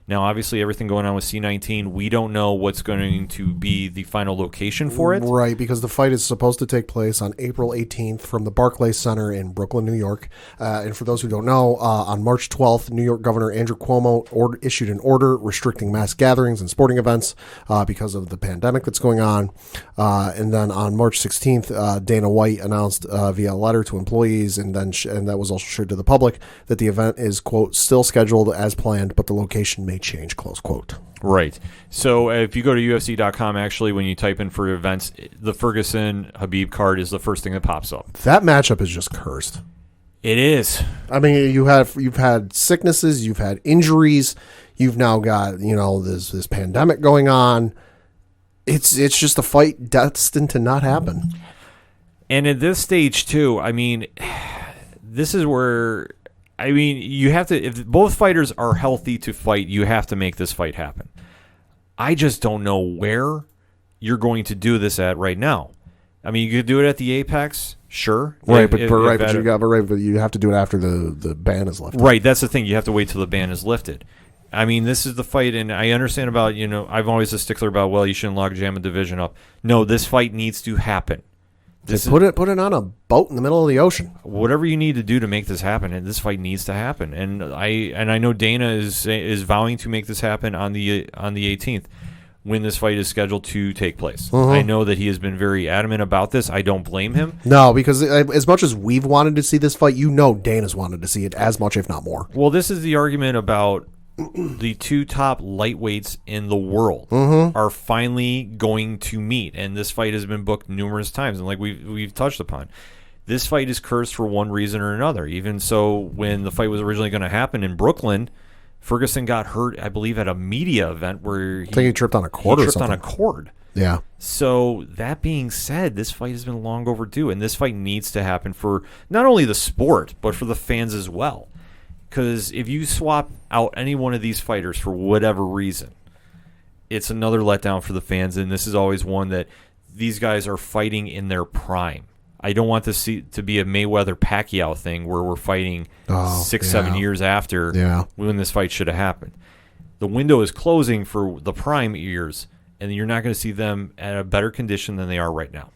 Now, obviously, everything going on with C19, we don't know what's going to be the final location for it. Right, because the fight is supposed to take place on April 18th from the Barclays Center in Brooklyn, New York. And for those who don't know, on March 12th, New York Governor Andrew Cuomo issued an order restricting mass gatherings and sporting events because of the pandemic that's going on. And then on March 16th, Dana White announced via a letter to employees, and that was also shared to the public, that the event is, quote, still scheduled as planned, but the location may change, close quote. Right. So if you go to UFC.com, actually, when you type in for events, the Ferguson-Habib card is the first thing that pops up. That matchup is just cursed. It is. I mean, you've had sicknesses, you've had injuries, you've now got, this pandemic going on. It's just a fight destined to not happen. And at this stage, too, I mean, this is where, I mean, you have to, if both fighters are healthy to fight, you have to make this fight happen. I just don't know where you're going to do this at right now. I mean, you could do it at the Apex, sure. Right, but you have to do it after the ban is lifted. Right, that's the thing. You have to wait till the ban is lifted. I mean, this is the fight, and I understand about, I'm always a stickler about, well, you shouldn't log jam a division up. No, this fight needs to happen. Put it on a boat in the middle of the ocean. Whatever you need to do to make this happen, and this fight needs to happen. And I know Dana is vowing to make this happen on the 18th when this fight is scheduled to take place. Mm-hmm. I know that he has been very adamant about this. I don't blame him. No, because as much as we've wanted to see this fight, Dana's wanted to see it as much, if not more. Well, this is the argument about the two top lightweights in the world are finally going to meet, and this fight has been booked numerous times, and like we've touched upon, this fight is cursed for one reason or another. Even so, when the fight was originally going to happen in Brooklyn, Ferguson got hurt, I believe, at a media event where he tripped on a cord or something. On a cord. Yeah. So that being said, this fight has been long overdue, and this fight needs to happen for not only the sport but for the fans as well. Because if you swap out any one of these fighters for whatever reason, it's another letdown for the fans. And this is always one that these guys are fighting in their prime. I don't want this to be a Mayweather-Pacquiao thing where we're fighting 7 years after when this fight should have happened. The window is closing for the prime years, and you're not going to see them at a better condition than they are right now.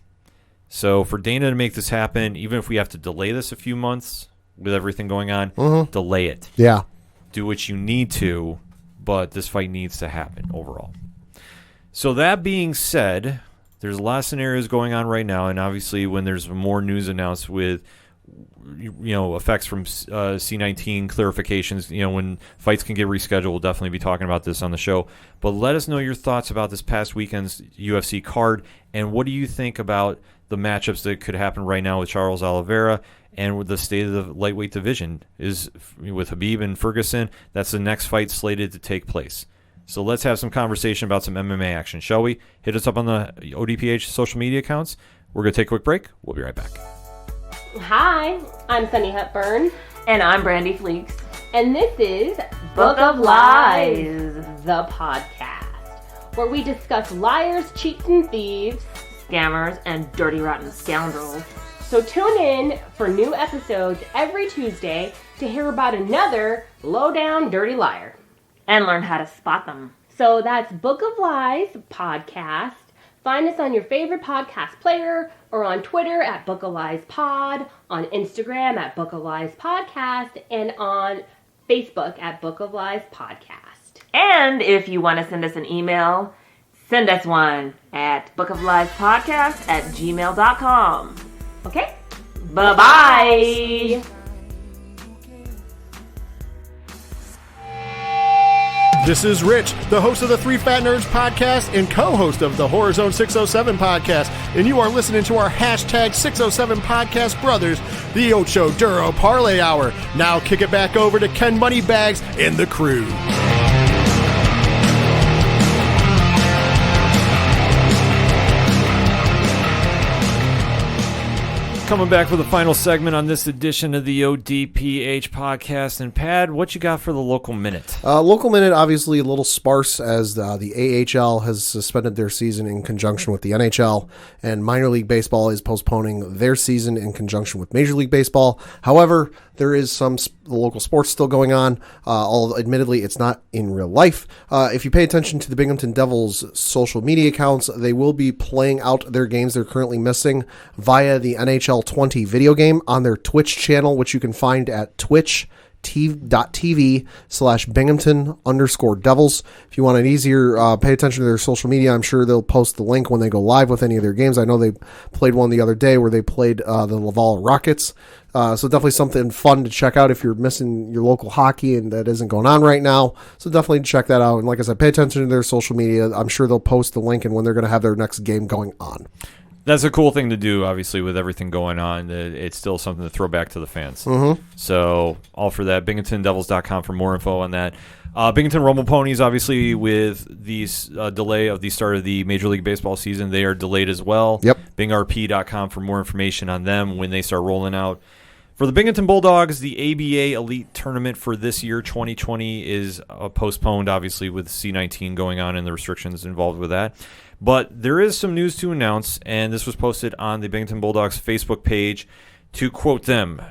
So for Dana to make this happen, even if we have to delay this a few months, with everything going on, delay it. Yeah. Do what you need to, but this fight needs to happen overall. So that being said, there's a lot of scenarios going on right now, and obviously when there's more news announced with effects from C19 clarifications, when fights can get rescheduled, we'll definitely be talking about this on the show. But let us know your thoughts about this past weekend's UFC card, and what do you think about the matchups that could happen right now with Charles Oliveira, and with the state of the lightweight division is with Habib and Ferguson. That's the next fight slated to take place. So let's have some conversation about some MMA action, shall we? Hit us up on the ODPH social media accounts. We're going to take a quick break. We'll be right back. Hi, I'm Sunny Hepburn. And I'm Brandy Fleeks. And this is Book of Lies, the podcast, where we discuss liars, cheats, and thieves, scammers, and dirty, rotten scoundrels. So tune in for new episodes every Tuesday to hear about another low-down dirty liar. And learn how to spot them. So that's Book of Lies podcast. Find us on your favorite podcast player or on Twitter at Book of Lies Pod, on Instagram at Book of Lies Podcast, and on Facebook at Book of Lies Podcast. And if you want to send us an email, send us one at bookofliespodcast@gmail.com. Okay? Bye-bye! This is Rich, the host of the Three Fat Nerds podcast and co-host of the Horror Zone 607 podcast, and you are listening to our hashtag 607 podcast brothers, the Ocho Duro Parlay Hour. Now kick it back over to Ken Moneybags and the crew. Coming back for the final segment on this edition of the ODPH podcast. And Pad, what you got for the local minute? Local minute, obviously a little sparse as the AHL has suspended their season in conjunction with the NHL, and minor league baseball is postponing their season in conjunction with Major League Baseball. However, there is some local sports still going on, although admittedly it's not in real life. If you pay attention to the Binghamton Devils social media accounts, they will be playing out their games they're currently missing via the NHL 20 video game on their Twitch channel, which you can find at twitch.tv/Binghamton_Devils. If you want it easier, pay attention to their social media. I'm sure they'll post the link when they go live with any of their games. I know they played one the other day where they played the Laval Rockets. So definitely something fun to check out if you're missing your local hockey and that isn't going on right now. So definitely check that out. And like I said, pay attention to their social media. I'm sure they'll post the link and when they're going to have their next game going on. That's a cool thing to do, obviously, with everything going on. It's still something to throw back to the fans. Mm-hmm. So, all for that. BinghamtonDevils.com for more info on that. Binghamton Rumble Ponies, obviously, with the delay of the start of the Major League Baseball season, they are delayed as well. Yep. BingRP.com for more information on them when they start rolling out. For the Binghamton Bulldogs, the ABA Elite Tournament for this year, 2020, is postponed, obviously, with C-19 going on and the restrictions involved with that. But there is some news to announce, and this was posted on the Binghamton Bulldogs Facebook page. To quote them,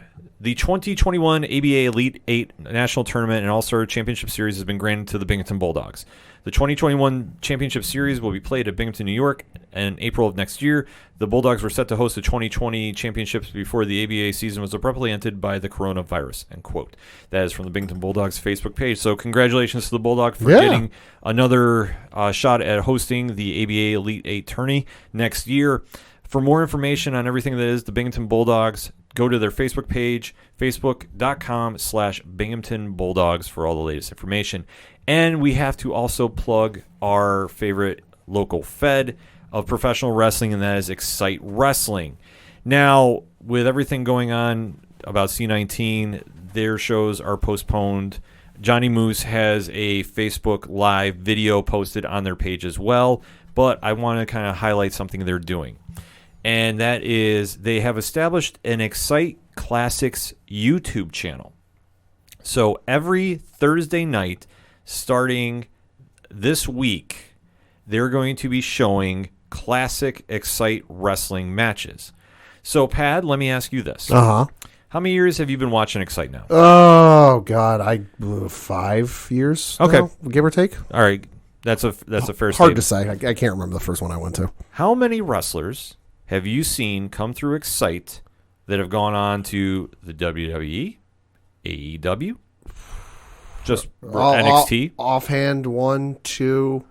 the 2021 ABA Elite 8 National Tournament and All-Star Championship Series has been granted to the Binghamton Bulldogs. The 2021 Championship Series will be played at Binghamton, New York, in April of next year. The Bulldogs were set to host the 2020 championships before the ABA season was abruptly ended by the coronavirus, end quote. That is from the Binghamton Bulldogs Facebook page. So congratulations to the Bulldogs for getting another shot at hosting the ABA Elite 8 tourney next year. For more information on everything that is the Binghamton Bulldogs, go to their Facebook page, facebook.com/Binghamton Bulldogs for all the latest information. And we have to also plug our favorite local fed of professional wrestling, and that is Excite Wrestling. Now, with everything going on about C-19, their shows are postponed. Johnny Moose has a Facebook Live video posted on their page as well, but I want to kind of highlight something they're doing. And that is they have established an Excite Classics YouTube channel. So every Thursday night, starting this week, they're going to be showing classic Excite Wrestling matches. So, Pad, let me ask you this. Uh-huh. How many years have you been watching Excite now? Oh, God. 5 years Okay. now, give or take. All right. That's a fair statement. Hard to say. I can't remember the first one I went to. How many wrestlers have you seen come through Excite that have gone on to the WWE, AEW, just NXT? Offhand, 1, 2,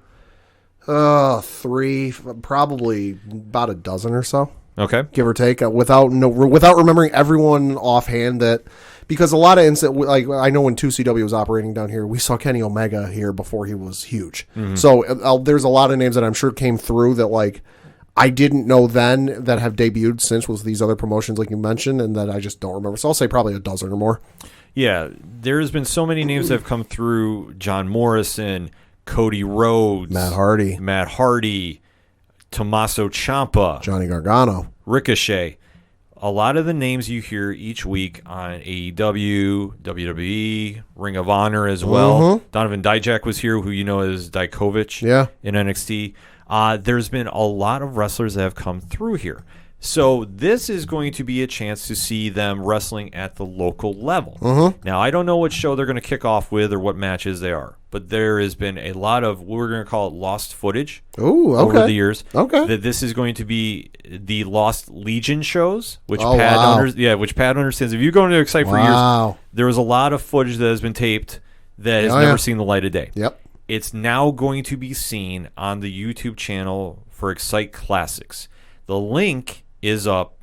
3, probably about a dozen or so. Okay, give or take. Without remembering everyone offhand, that because a lot of like I know when 2CW was operating down here, we saw Kenny Omega here before he was huge. Mm-hmm. So there's a lot of names that I'm sure came through that like I didn't know then that have debuted since with these other promotions like you mentioned, and that I just don't remember. So I'll say probably a dozen or more. Yeah, there's been so many names that have come through: John Morrison, Cody Rhodes, Matt Hardy, Tommaso Ciampa, Johnny Gargano, Ricochet. A lot of the names you hear each week on AEW, WWE, Ring of Honor as well. Mm-hmm. Donovan Dijak was here, who you know as Dijkovic in NXT. There's been a lot of wrestlers that have come through here. So this is going to be a chance to see them wrestling at the local level. Mm-hmm. Now, I don't know what show they're going to kick off with or what matches they are, but there has been a lot of, we're going to call it lost footage over the years. Okay. That this is going to be the Lost Legion shows, which which Pat understands. If you go into Excite for years, there was a lot of footage that has been taped that has never seen the light of day. Yep. It's now going to be seen on the YouTube channel for Excite Classics. The link is up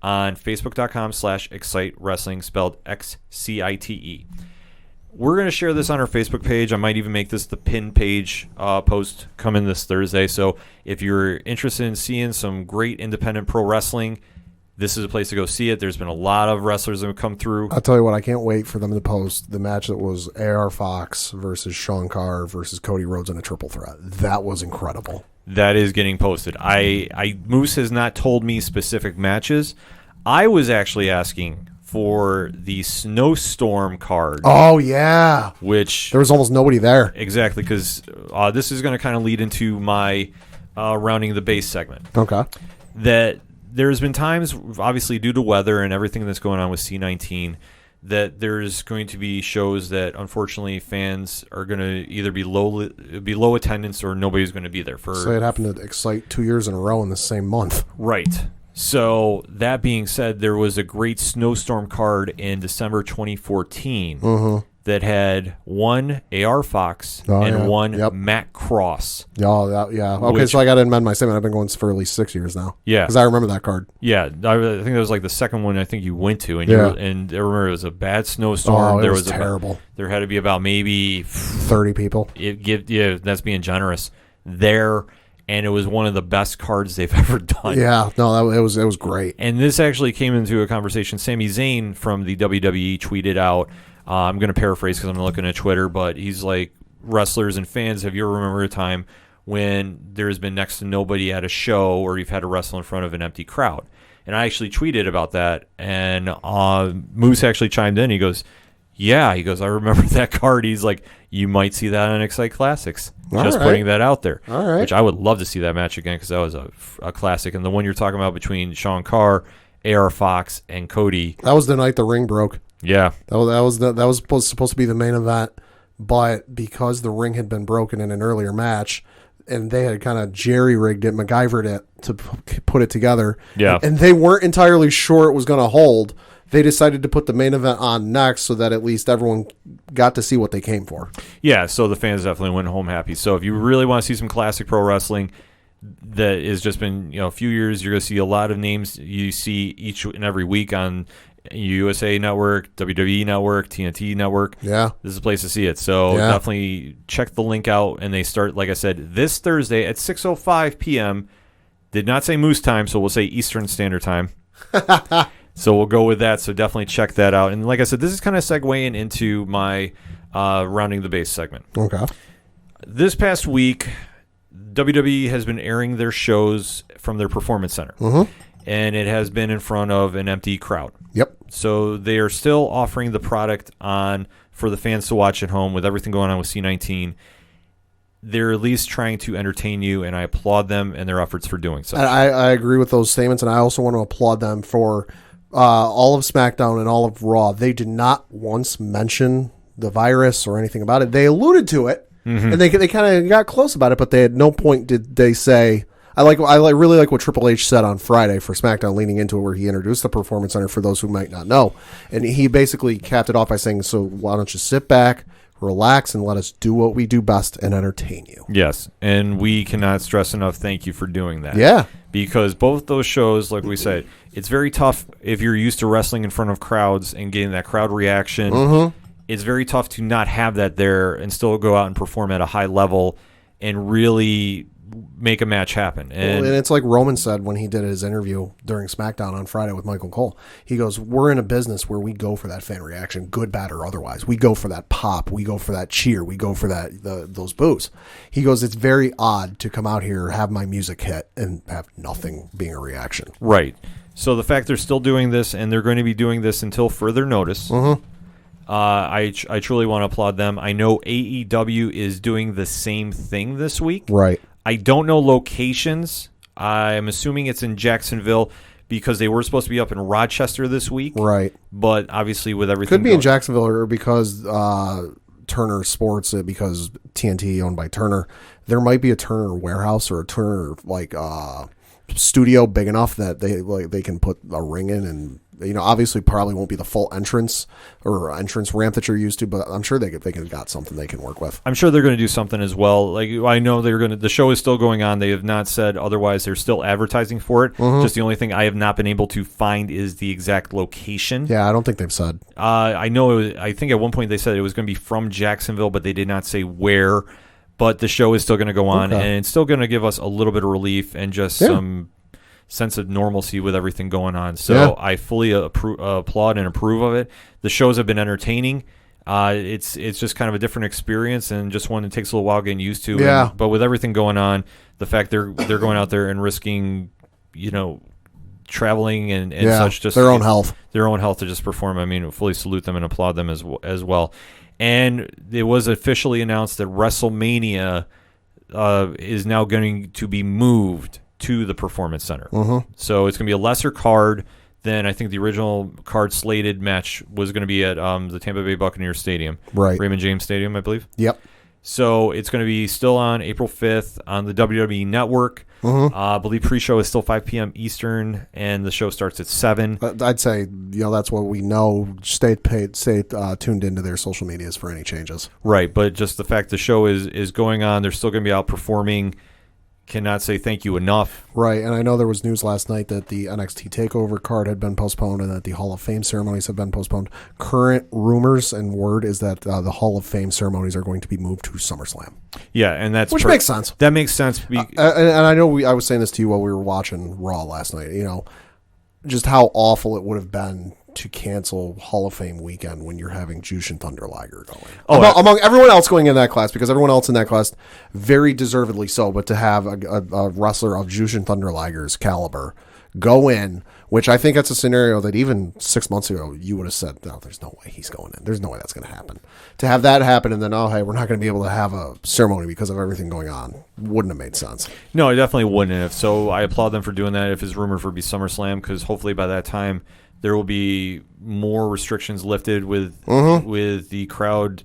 on facebook.com/Excite Wrestling, spelled XCITE. We're going to share this on our Facebook page. I might even make this the pin page post coming this Thursday. So if you're interested in seeing some great independent pro wrestling, this is a place to go see it. There's been a lot of wrestlers that have come through. I'll tell you what, I can't wait for them to post the match that was AR Fox versus Sean Carr versus Cody Rhodes in a triple threat. That was incredible. That is getting posted. Moose has not told me specific matches. I was actually asking for the Snowstorm card. Oh, yeah. Which there was almost nobody there. Exactly, because this is going to kind of lead into my rounding the base segment. Okay. That there's been times, obviously due to weather and everything that's going on with C-19, that there's going to be shows that unfortunately fans are going to either be low attendance or nobody's going to be there for. So it happened to Excite 2 years in a row in the same month. Right. So that being said, there was a great Snowstorm card in December 2014 that had one AR Fox and one Matt Cross. Oh, Okay, so I got to amend my statement. I've been going for at least 6 years now. Yeah. Because I remember that card. Yeah. I think that was like the second one I think you went to. And, and I remember it was a bad snowstorm. It was terrible. There had to be about maybe 30 people. That's being generous. There. And it was one of the best cards they've ever done. Yeah, no, it was great. And this actually came into a conversation. Sami Zayn from the WWE tweeted out, I'm going to paraphrase because I'm looking at Twitter, but he's like, wrestlers and fans, have you ever remembered a time when there's been next to nobody at a show or you've had to wrestle in front of an empty crowd? And I actually tweeted about that, and Moose actually chimed in. He goes, yeah. He goes, I remember that card. He's like, you might see that on Excite Classics. Putting that out there. All right. Which I would love to see that match again because that was a classic. And the one you're talking about between Sean Carr, AR Fox, and Cody. That was the night the ring broke. Yeah. That was supposed to be the main event, but because the ring had been broken in an earlier match, and they had kind of jerry-rigged it, MacGyvered it to put it together. Yeah. And they weren't entirely sure it was going to hold. They decided to put the main event on next so that at least everyone got to see what they came for. Yeah, so the fans definitely went home happy. So if you really want to see some classic pro wrestling that has just been a few years, you're going to see a lot of names you see each and every week on USA Network, WWE Network, TNT Network. Yeah. This is a place to see it. So definitely check the link out. And they start, like I said, this Thursday at 6:05 p.m. Did not say Moose time, so we'll say Eastern Standard Time. So we'll go with that. So definitely check that out. And like I said, this is kind of segueing into my Rounding the Base segment. Okay. This past week, WWE has been airing their shows from their Performance Center. Mm-hmm. And it has been in front of an empty crowd. Yep. So they are still offering the product on for the fans to watch at home with everything going on with C19. They're at least trying to entertain you, and I applaud them and their efforts for doing so. I agree with those statements, and I also want to applaud them for all of SmackDown and all of Raw. They did not once mention the virus or anything about it. They alluded to it, and they kind of got close about it, but they at no point did they say. I really like what Triple H said on Friday for SmackDown, leaning into it, where he introduced the Performance Center for those who might not know, and he basically capped it off by saying, "So why don't you sit back, relax, and let us do what we do best and entertain you." Yes, and we cannot stress enough thank you for doing that. Yeah. Because both those shows, like we said, it's very tough if you're used to wrestling in front of crowds and getting that crowd reaction. Mm-hmm. It's very tough to not have that there and still go out and perform at a high level and really make a match happen. And it's like Roman said when he did his interview during SmackDown on Friday with Michael Cole. He goes, we're in a business where we go for that fan reaction, good, bad, or otherwise. We go for that pop. We go for that cheer. We go for that those boos. He goes, it's very odd to come out here, have my music hit, and have nothing being a reaction. Right. So the fact they're still doing this, and they're going to be doing this until further notice, I truly want to applaud them. I know AEW is doing the same thing this week. Right. I don't know locations. I'm assuming it's in Jacksonville because they were supposed to be up in Rochester this week. Right. But obviously with everything could be in Jacksonville or because Turner Sports, because TNT owned by Turner, there might be a Turner warehouse or a Turner studio big enough that they can put a ring in, and obviously probably won't be the full entrance ramp that you're used to, but I'm sure they can got something they can work with. I'm sure they're going to do something as well. Like I know the show is still going on. They have not said otherwise. They're still advertising for it. Just the only thing I have not been able to find is the exact location. Yeah, I don't think they've said. I know. I think at one point they said it was going to be from Jacksonville, but they did not say where. But the show is still going to go on, and it's still going to give us a little bit of relief and just some sense of normalcy with everything going on. So I fully applaud and approve of it. The shows have been entertaining. It's just kind of a different experience and just one that takes a little while getting used to. Yeah. But with everything going on, the fact they're going out there and risking, traveling and such, just their own health to just perform. I mean, fully salute them and applaud them as well. And it was officially announced that WrestleMania is now going to be moved to the Performance Center. So it's going to be a lesser card than I think the original card slated match was going to be at the Tampa Bay Buccaneers Stadium. Right. Raymond James Stadium, I believe. Yep. So it's going to be still on April 5th on the WWE Network. I believe pre-show is still 5 p.m. Eastern, and the show starts at 7. I'd say, that's what we know. Stay tuned into their social medias for any changes. Right, but just the fact the show is going on, they're still going to be out performing. Cannot say thank you enough. Right, and I know there was news last night that the NXT TakeOver card had been postponed and that the Hall of Fame ceremonies have been postponed. Current rumors and word is that the Hall of Fame ceremonies are going to be moved to SummerSlam. Yeah, and that's which makes sense. That makes sense. And I know I was saying this to you while we were watching Raw last night. Just how awful it would have been to cancel Hall of Fame weekend when you're having Jushin Thunder Liger going. Among everyone else going in that class, because everyone else in that class, very deservedly so, but to have a wrestler of Jushin Thunder Liger's caliber go in, which I think that's a scenario that even 6 months ago you would have said, no, there's no way he's going in. There's no way that's going to happen. To have that happen and then, hey, we're not going to be able to have a ceremony because of everything going on, wouldn't have made sense. No, it definitely wouldn't have. So I applaud them for doing that if it's rumored for it to be SummerSlam, because hopefully by that time there will be more restrictions lifted with the crowd.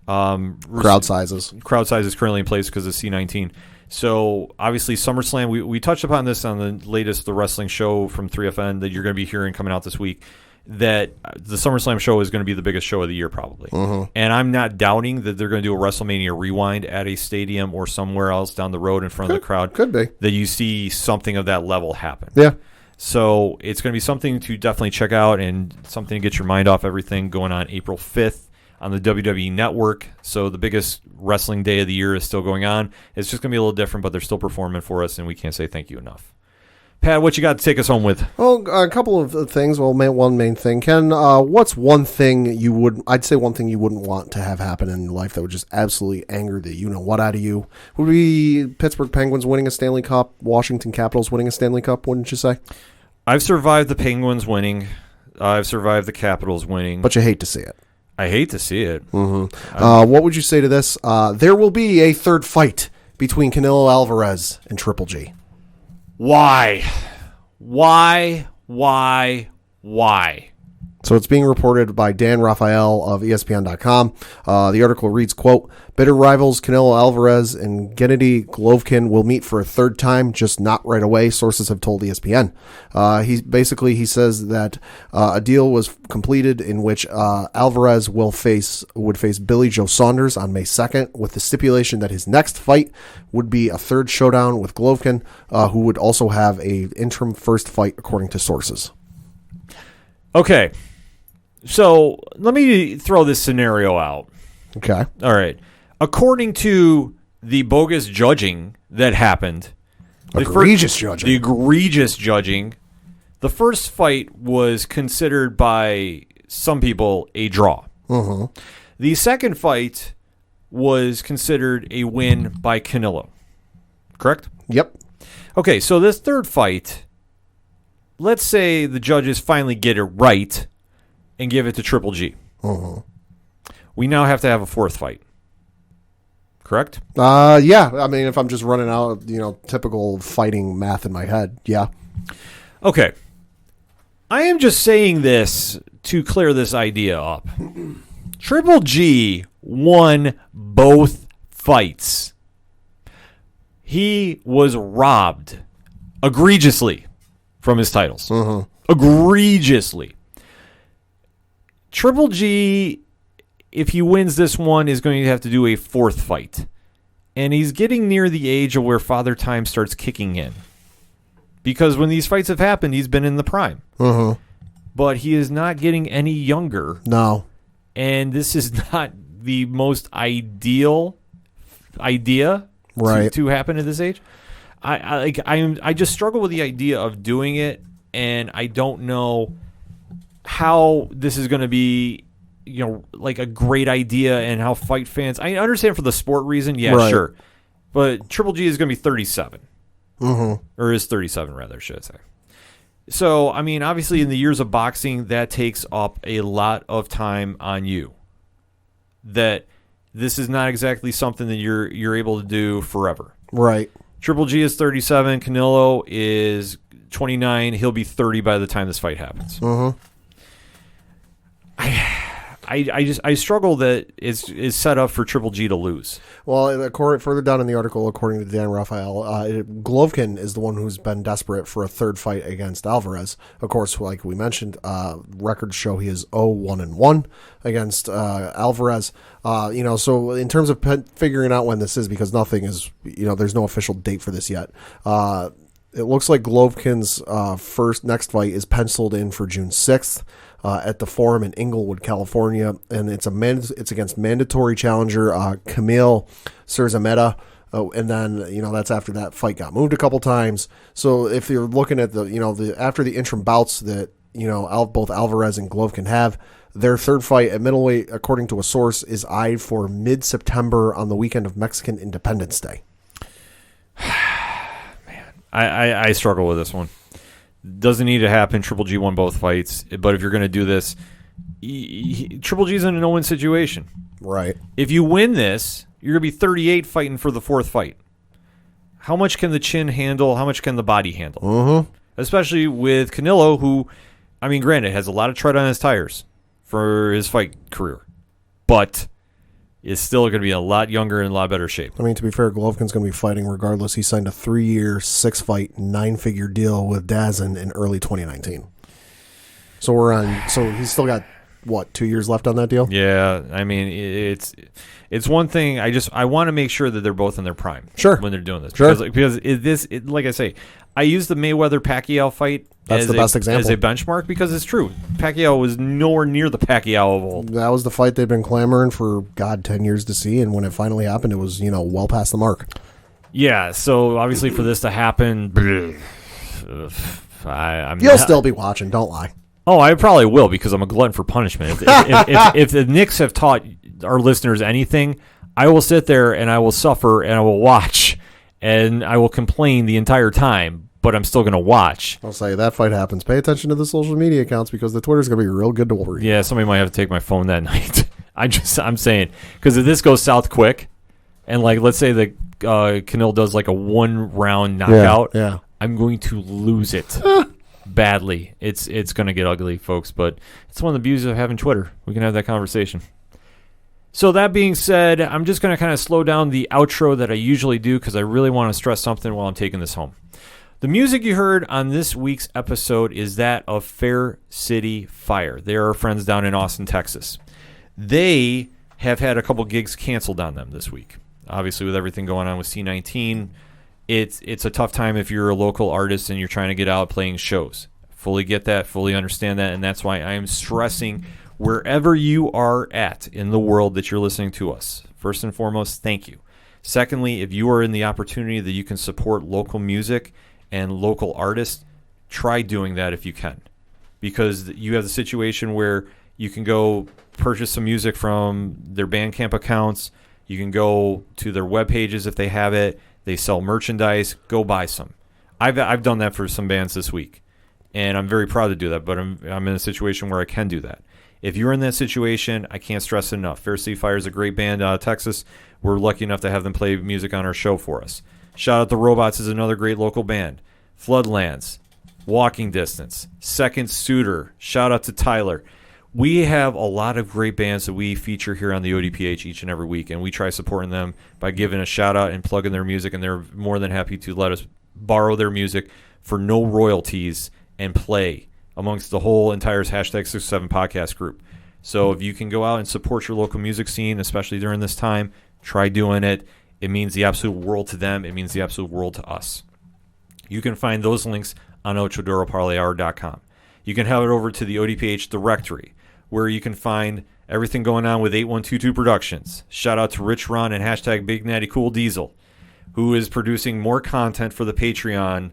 Crowd sizes. Crowd size is currently in place because of C-19. So obviously SummerSlam, we touched upon this on the latest The Wrestling Show from 3FN that you're going to be hearing coming out this week, that the SummerSlam show is going to be the biggest show of the year probably. And I'm not doubting that they're going to do a WrestleMania rewind at a stadium or somewhere else down the road in front of the crowd. Could be. That you see something of that level happen. Yeah. So it's going to be something to definitely check out and something to get your mind off everything going on April 5th on the WWE Network. So the biggest wrestling day of the year is still going on. It's just going to be a little different, but they're still performing for us, and we can't say thank you enough. Pat, what you got to take us home with? Well, a couple of things. Well, one main thing. Ken, what's one thing I'd say one thing you wouldn't want to have happen in life that would just absolutely anger the you-know-what out of you? Would be Pittsburgh Penguins winning a Stanley Cup, Washington Capitals winning a Stanley Cup, wouldn't you say? I've survived the Penguins winning. I've survived the Capitals winning. But you hate to see it. I hate to see it. What would you say to this? There will be a third fight between Canelo Alvarez and Triple G. Why? So it's being reported by Dan Raphael of ESPN.com. The article reads, quote, bitter rivals Canelo Alvarez and Gennady Golovkin will meet for a third time, just not right away, sources have told ESPN. He says that a deal was completed in which Alvarez would face Billy Joe Saunders on May 2nd, with the stipulation that his next fight would be a third showdown with Golovkin, who would also have a interim first fight, according to sources. Okay. So let me throw this scenario out. Okay. All right. According to the bogus judging that happened, the egregious judging, the first fight was considered by some people a draw. The second fight was considered a win by Canelo. Correct? Yep. Okay, so this third fight, let's say the judges finally get it right and give it to Triple G. We now have to have a fourth fight. Correct? Yeah. I mean, if I'm just running out, typical fighting math in my head, yeah. Okay. I am just saying this to clear this idea up. Triple G won both fights. He was robbed egregiously from his titles. Egregiously. Triple G, if he wins this one, is going to have to do a fourth fight. And he's getting near the age of where Father Time starts kicking in. Because when these fights have happened, he's been in the prime. But he is not getting any younger. No. And this is not the most ideal idea to happen at this age. I just struggle with the idea of doing it, and I don't know how this is going to be, like a great idea, and how fight fans. I understand for the sport reason, sure, but Triple G is going to be 37, or is 37 rather, should I say? So, I mean, obviously, in the years of boxing, that takes up a lot of time on you. That this is not exactly something that you're able to do forever. Right. Triple G is 37. Canelo is I struggle that it's set up for Triple G to lose. Well, further down in the article, according to Dan Raphael, Golovkin is the one who's been desperate for a third fight against Alvarez. Of course, like we mentioned, records show he is 0-1-1 against Alvarez. So in terms of figuring out when this is, because nothing is, there's no official date for this yet. It looks like Golovkin's next fight is penciled in for June 6th at the Forum in Inglewood, California, and it's against mandatory challenger Kamil Surzameta. And then that's after that fight got moved a couple times. So if you're looking at after the interim bouts that both Alvarez and Golovkin have, their third fight at middleweight, according to a source, is eyed for mid-September on the weekend of Mexican Independence Day. I struggle with this one. Doesn't need to happen. Triple G won both fights. But if you're going to do this, Triple G's in a no-win situation. Right. If you win this, you're going to be 38 fighting for the fourth fight. How much can the chin handle? How much can the body handle? Mm-hmm. Especially with Canelo, who, granted, has a lot of tread on his tires for his fight career. But is still going to be a lot younger and a lot better shape. To be fair, Golovkin's going to be fighting regardless. He signed a 3-year, 6-fight, 9-figure deal with DAZN in early 2019. So he's still got, 2 years left on that deal? Yeah, it's one thing. I want to make sure that they're both in their prime. Sure. When they're doing this. Sure. Because like I say, I use the Mayweather-Pacquiao fight That's the best example. as a benchmark because it's true. Pacquiao was nowhere near the Pacquiao of old. That was the fight they've been clamoring for, 10 years to see, and when it finally happened, it was, well past the mark. Yeah, so obviously for this to happen, You'll still be watching, don't lie. Oh, I probably will because I'm a glutton for punishment. If the Knicks have taught our listeners anything, I will sit there and I will suffer and I will watch and I will complain the entire time, but I'm still going to watch. I'll say that fight happens. Pay attention to the social media accounts because the Twitter's going to be real good to worry. Yeah, somebody might have to take my phone that night. I'm saying, because if this goes south quick, and let's say that Canelo does a 1-round knockout, yeah. I'm going to lose it. Badly. It's going to get ugly, folks, but it's one of the beauties of having Twitter. We can have that conversation. So that being said, I'm just going to kind of slow down the outro that I usually do because I really want to stress something while I'm taking this home. The music you heard on this week's episode is that of Fair City Fire. They are our friends down in Austin, Texas. They have had a couple gigs canceled on them this week. Obviously, with everything going on with C19, it's a tough time if you're a local artist and you're trying to get out playing shows. Fully get that, fully understand that, and that's why I am stressing wherever you are at in the world that you're listening to us. First and foremost, thank you. Secondly, if you are in the opportunity that you can support local music and local artists, try doing that if you can. Because you have the situation where you can go purchase some music from their Bandcamp accounts. You can go to their web pages if they have it. They sell merchandise. Go buy some. I've done that for some bands this week, and I'm very proud to do that, but I'm in a situation where I can do that. If you're in that situation, I can't stress it enough. Fair City Fire is a great band out of Texas. We're lucky enough to have them play music on our show for us. Shout out to Robots is another great local band. Floodlands, Walking Distance, Second Suitor. Shout out to Tyler. We have a lot of great bands that we feature here on the ODPH each and every week, and we try supporting them by giving a shout-out and plugging their music, and they're more than happy to let us borrow their music for no royalties and play amongst the whole entire #607 podcast group. So if you can go out and support your local music scene, especially during this time, try doing it. It means the absolute world to them. It means the absolute world to us. You can find those links on ochadoroparlayhour.com. You can head over to the ODPH directory, where you can find everything going on with 8122 Productions. Shout out to Rich Ron and #BigNattyCoolDiesel, who is producing more content for the Patreon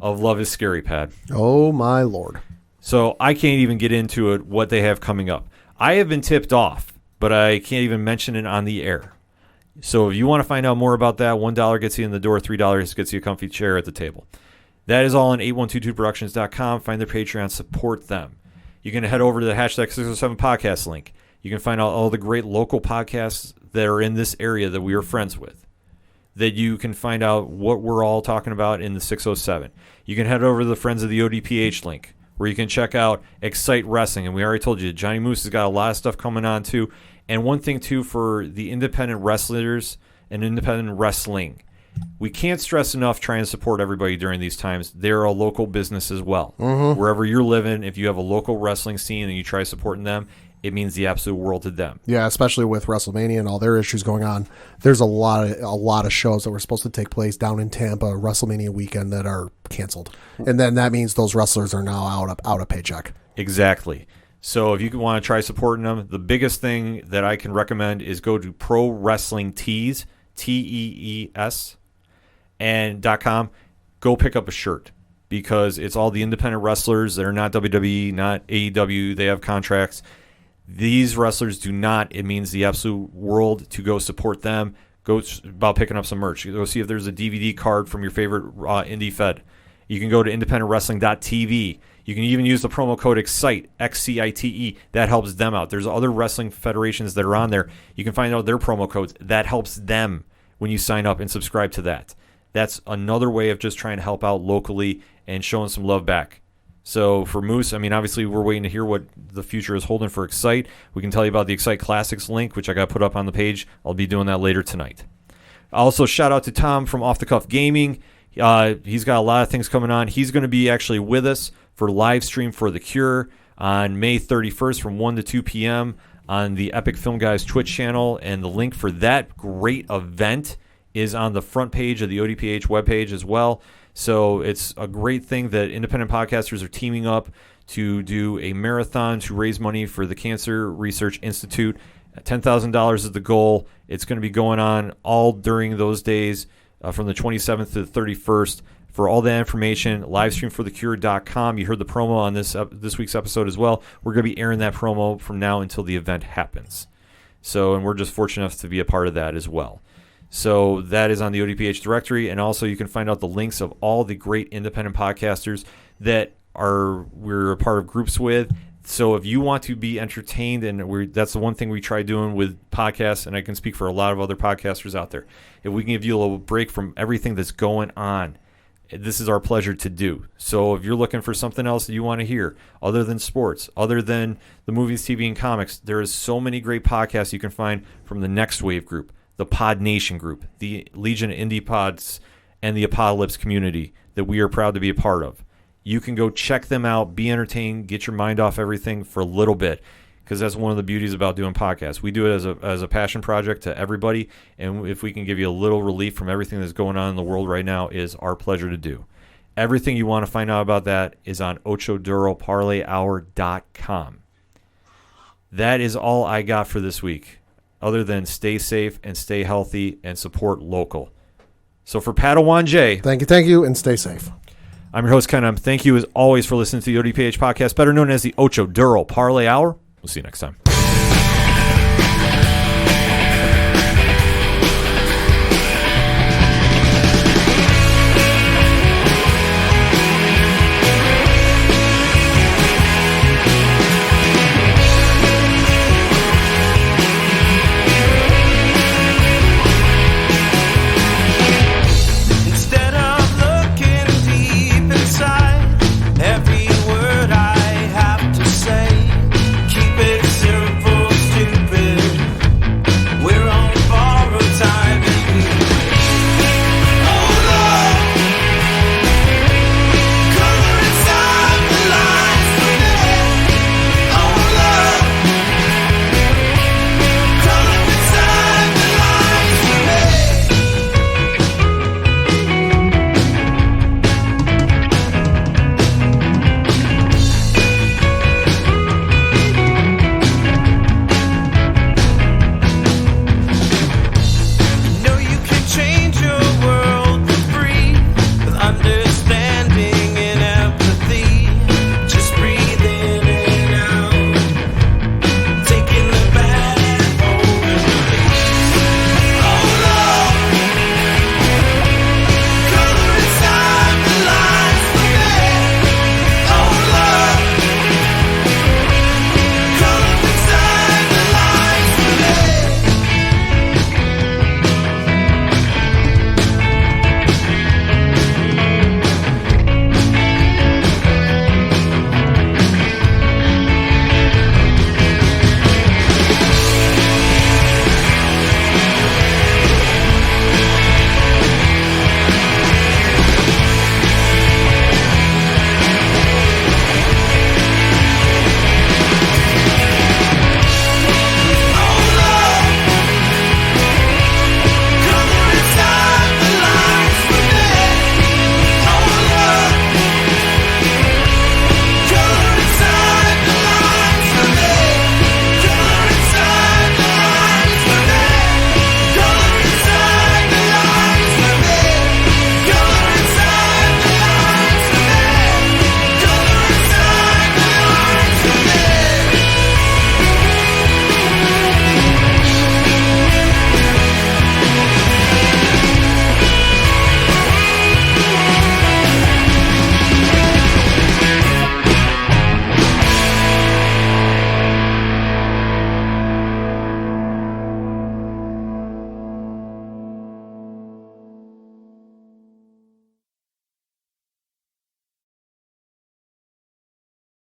of Love is Scary Pad. Oh, my Lord. So I can't even get into it, what they have coming up. I have been tipped off, but I can't even mention it on the air. So if you want to find out more about that, $1 gets you in the door, $3 gets you a comfy chair at the table. That is all on 8122productions.com. Find their Patreon, support them. You can head over to the #607 podcast link. You can find out all the great local podcasts that are in this area that we are friends with, that you can find out what we're all talking about in the 607. You can head over to the Friends of the ODPH link, where you can check out Excite Wrestling. And we already told you, Johnny Moose has got a lot of stuff coming on too. And one thing too for the independent wrestlers and independent wrestling, we can't stress enough trying to support everybody during these times. They're a local business as well. Wherever you're living, if you have a local wrestling scene and you try supporting them, it means the absolute world to them. Yeah, especially with Wrestlemania and all their issues going on. There's a lot of shows that were supposed to take place down in Tampa Wrestlemania weekend that are canceled, and then that means those wrestlers are now out of paycheck. Exactly. So if you want to try supporting them, the biggest thing that I can recommend is go to Pro Wrestling Tees, TEES, and .com. Go pick up a shirt because it's all the independent wrestlers that are not WWE, not AEW. They have contracts. These wrestlers do not. It means the absolute world to go support them. Go about picking up some merch. Go see if there's a DVD card from your favorite indie fed. You can go to independentwrestling.tv. You can even use the promo code EXCITE, XCITE. That helps them out. There's other wrestling federations that are on there. You can find out their promo codes. That helps them when you sign up and subscribe to that. That's another way of just trying to help out locally and showing some love back. So for Moose, I mean, obviously we're waiting to hear what the future is holding for Excite. We can tell you about the Excite Classics link, which I got put up on the page. I'll be doing that later tonight. Also, shout out to Tom from Off the Cuff Gaming. He's got a lot of things coming on. He's going to be actually with us for live stream for The Cure on May 31st from 1 to 2 p.m. on the Epic Film Guys Twitch channel. And the link for that great event is on the front page of the ODPH webpage as well. So it's a great thing that independent podcasters are teaming up to do a marathon to raise money for the Cancer Research Institute. $10,000 is the goal. It's going to be going on all during those days from the 27th to the 31st. For all that information, livestreamforthecure.com. You heard the promo on this week's episode as well. We're going to be airing that promo from now until the event happens. So, and we're just fortunate enough to be a part of that as well. So that is on the ODPH directory, and also you can find out the links of all the great independent podcasters that we're a part of groups with. So if you want to be entertained, and that's the one thing we try doing with podcasts, and I can speak for a lot of other podcasters out there. If we can give you a little break from everything that's going on, this is our pleasure to do. So if you're looking for something else that you want to hear, other than sports, other than the movies, TV, and comics, there is so many great podcasts you can find from the Next Wave group, the Podnation group, the Legion of Indie Pods, and the Apocalypse community that we are proud to be a part of. You can go check them out, be entertained, get your mind off everything for a little bit, because that's one of the beauties about doing podcasts. We do it as a passion project to everybody, and if we can give you a little relief from everything that's going on in the world right now, is our pleasure to do. Everything you want to find out about that is on OchoDuroParlayHour.com. That is all I got for this week, other than stay safe and stay healthy and support local. So for Padawan J, thank you, and stay safe. I'm your host, Ken. Thank you as always for listening to the ODPH podcast, better known as the Ocho Duro Parlay Hour. We'll see you next time.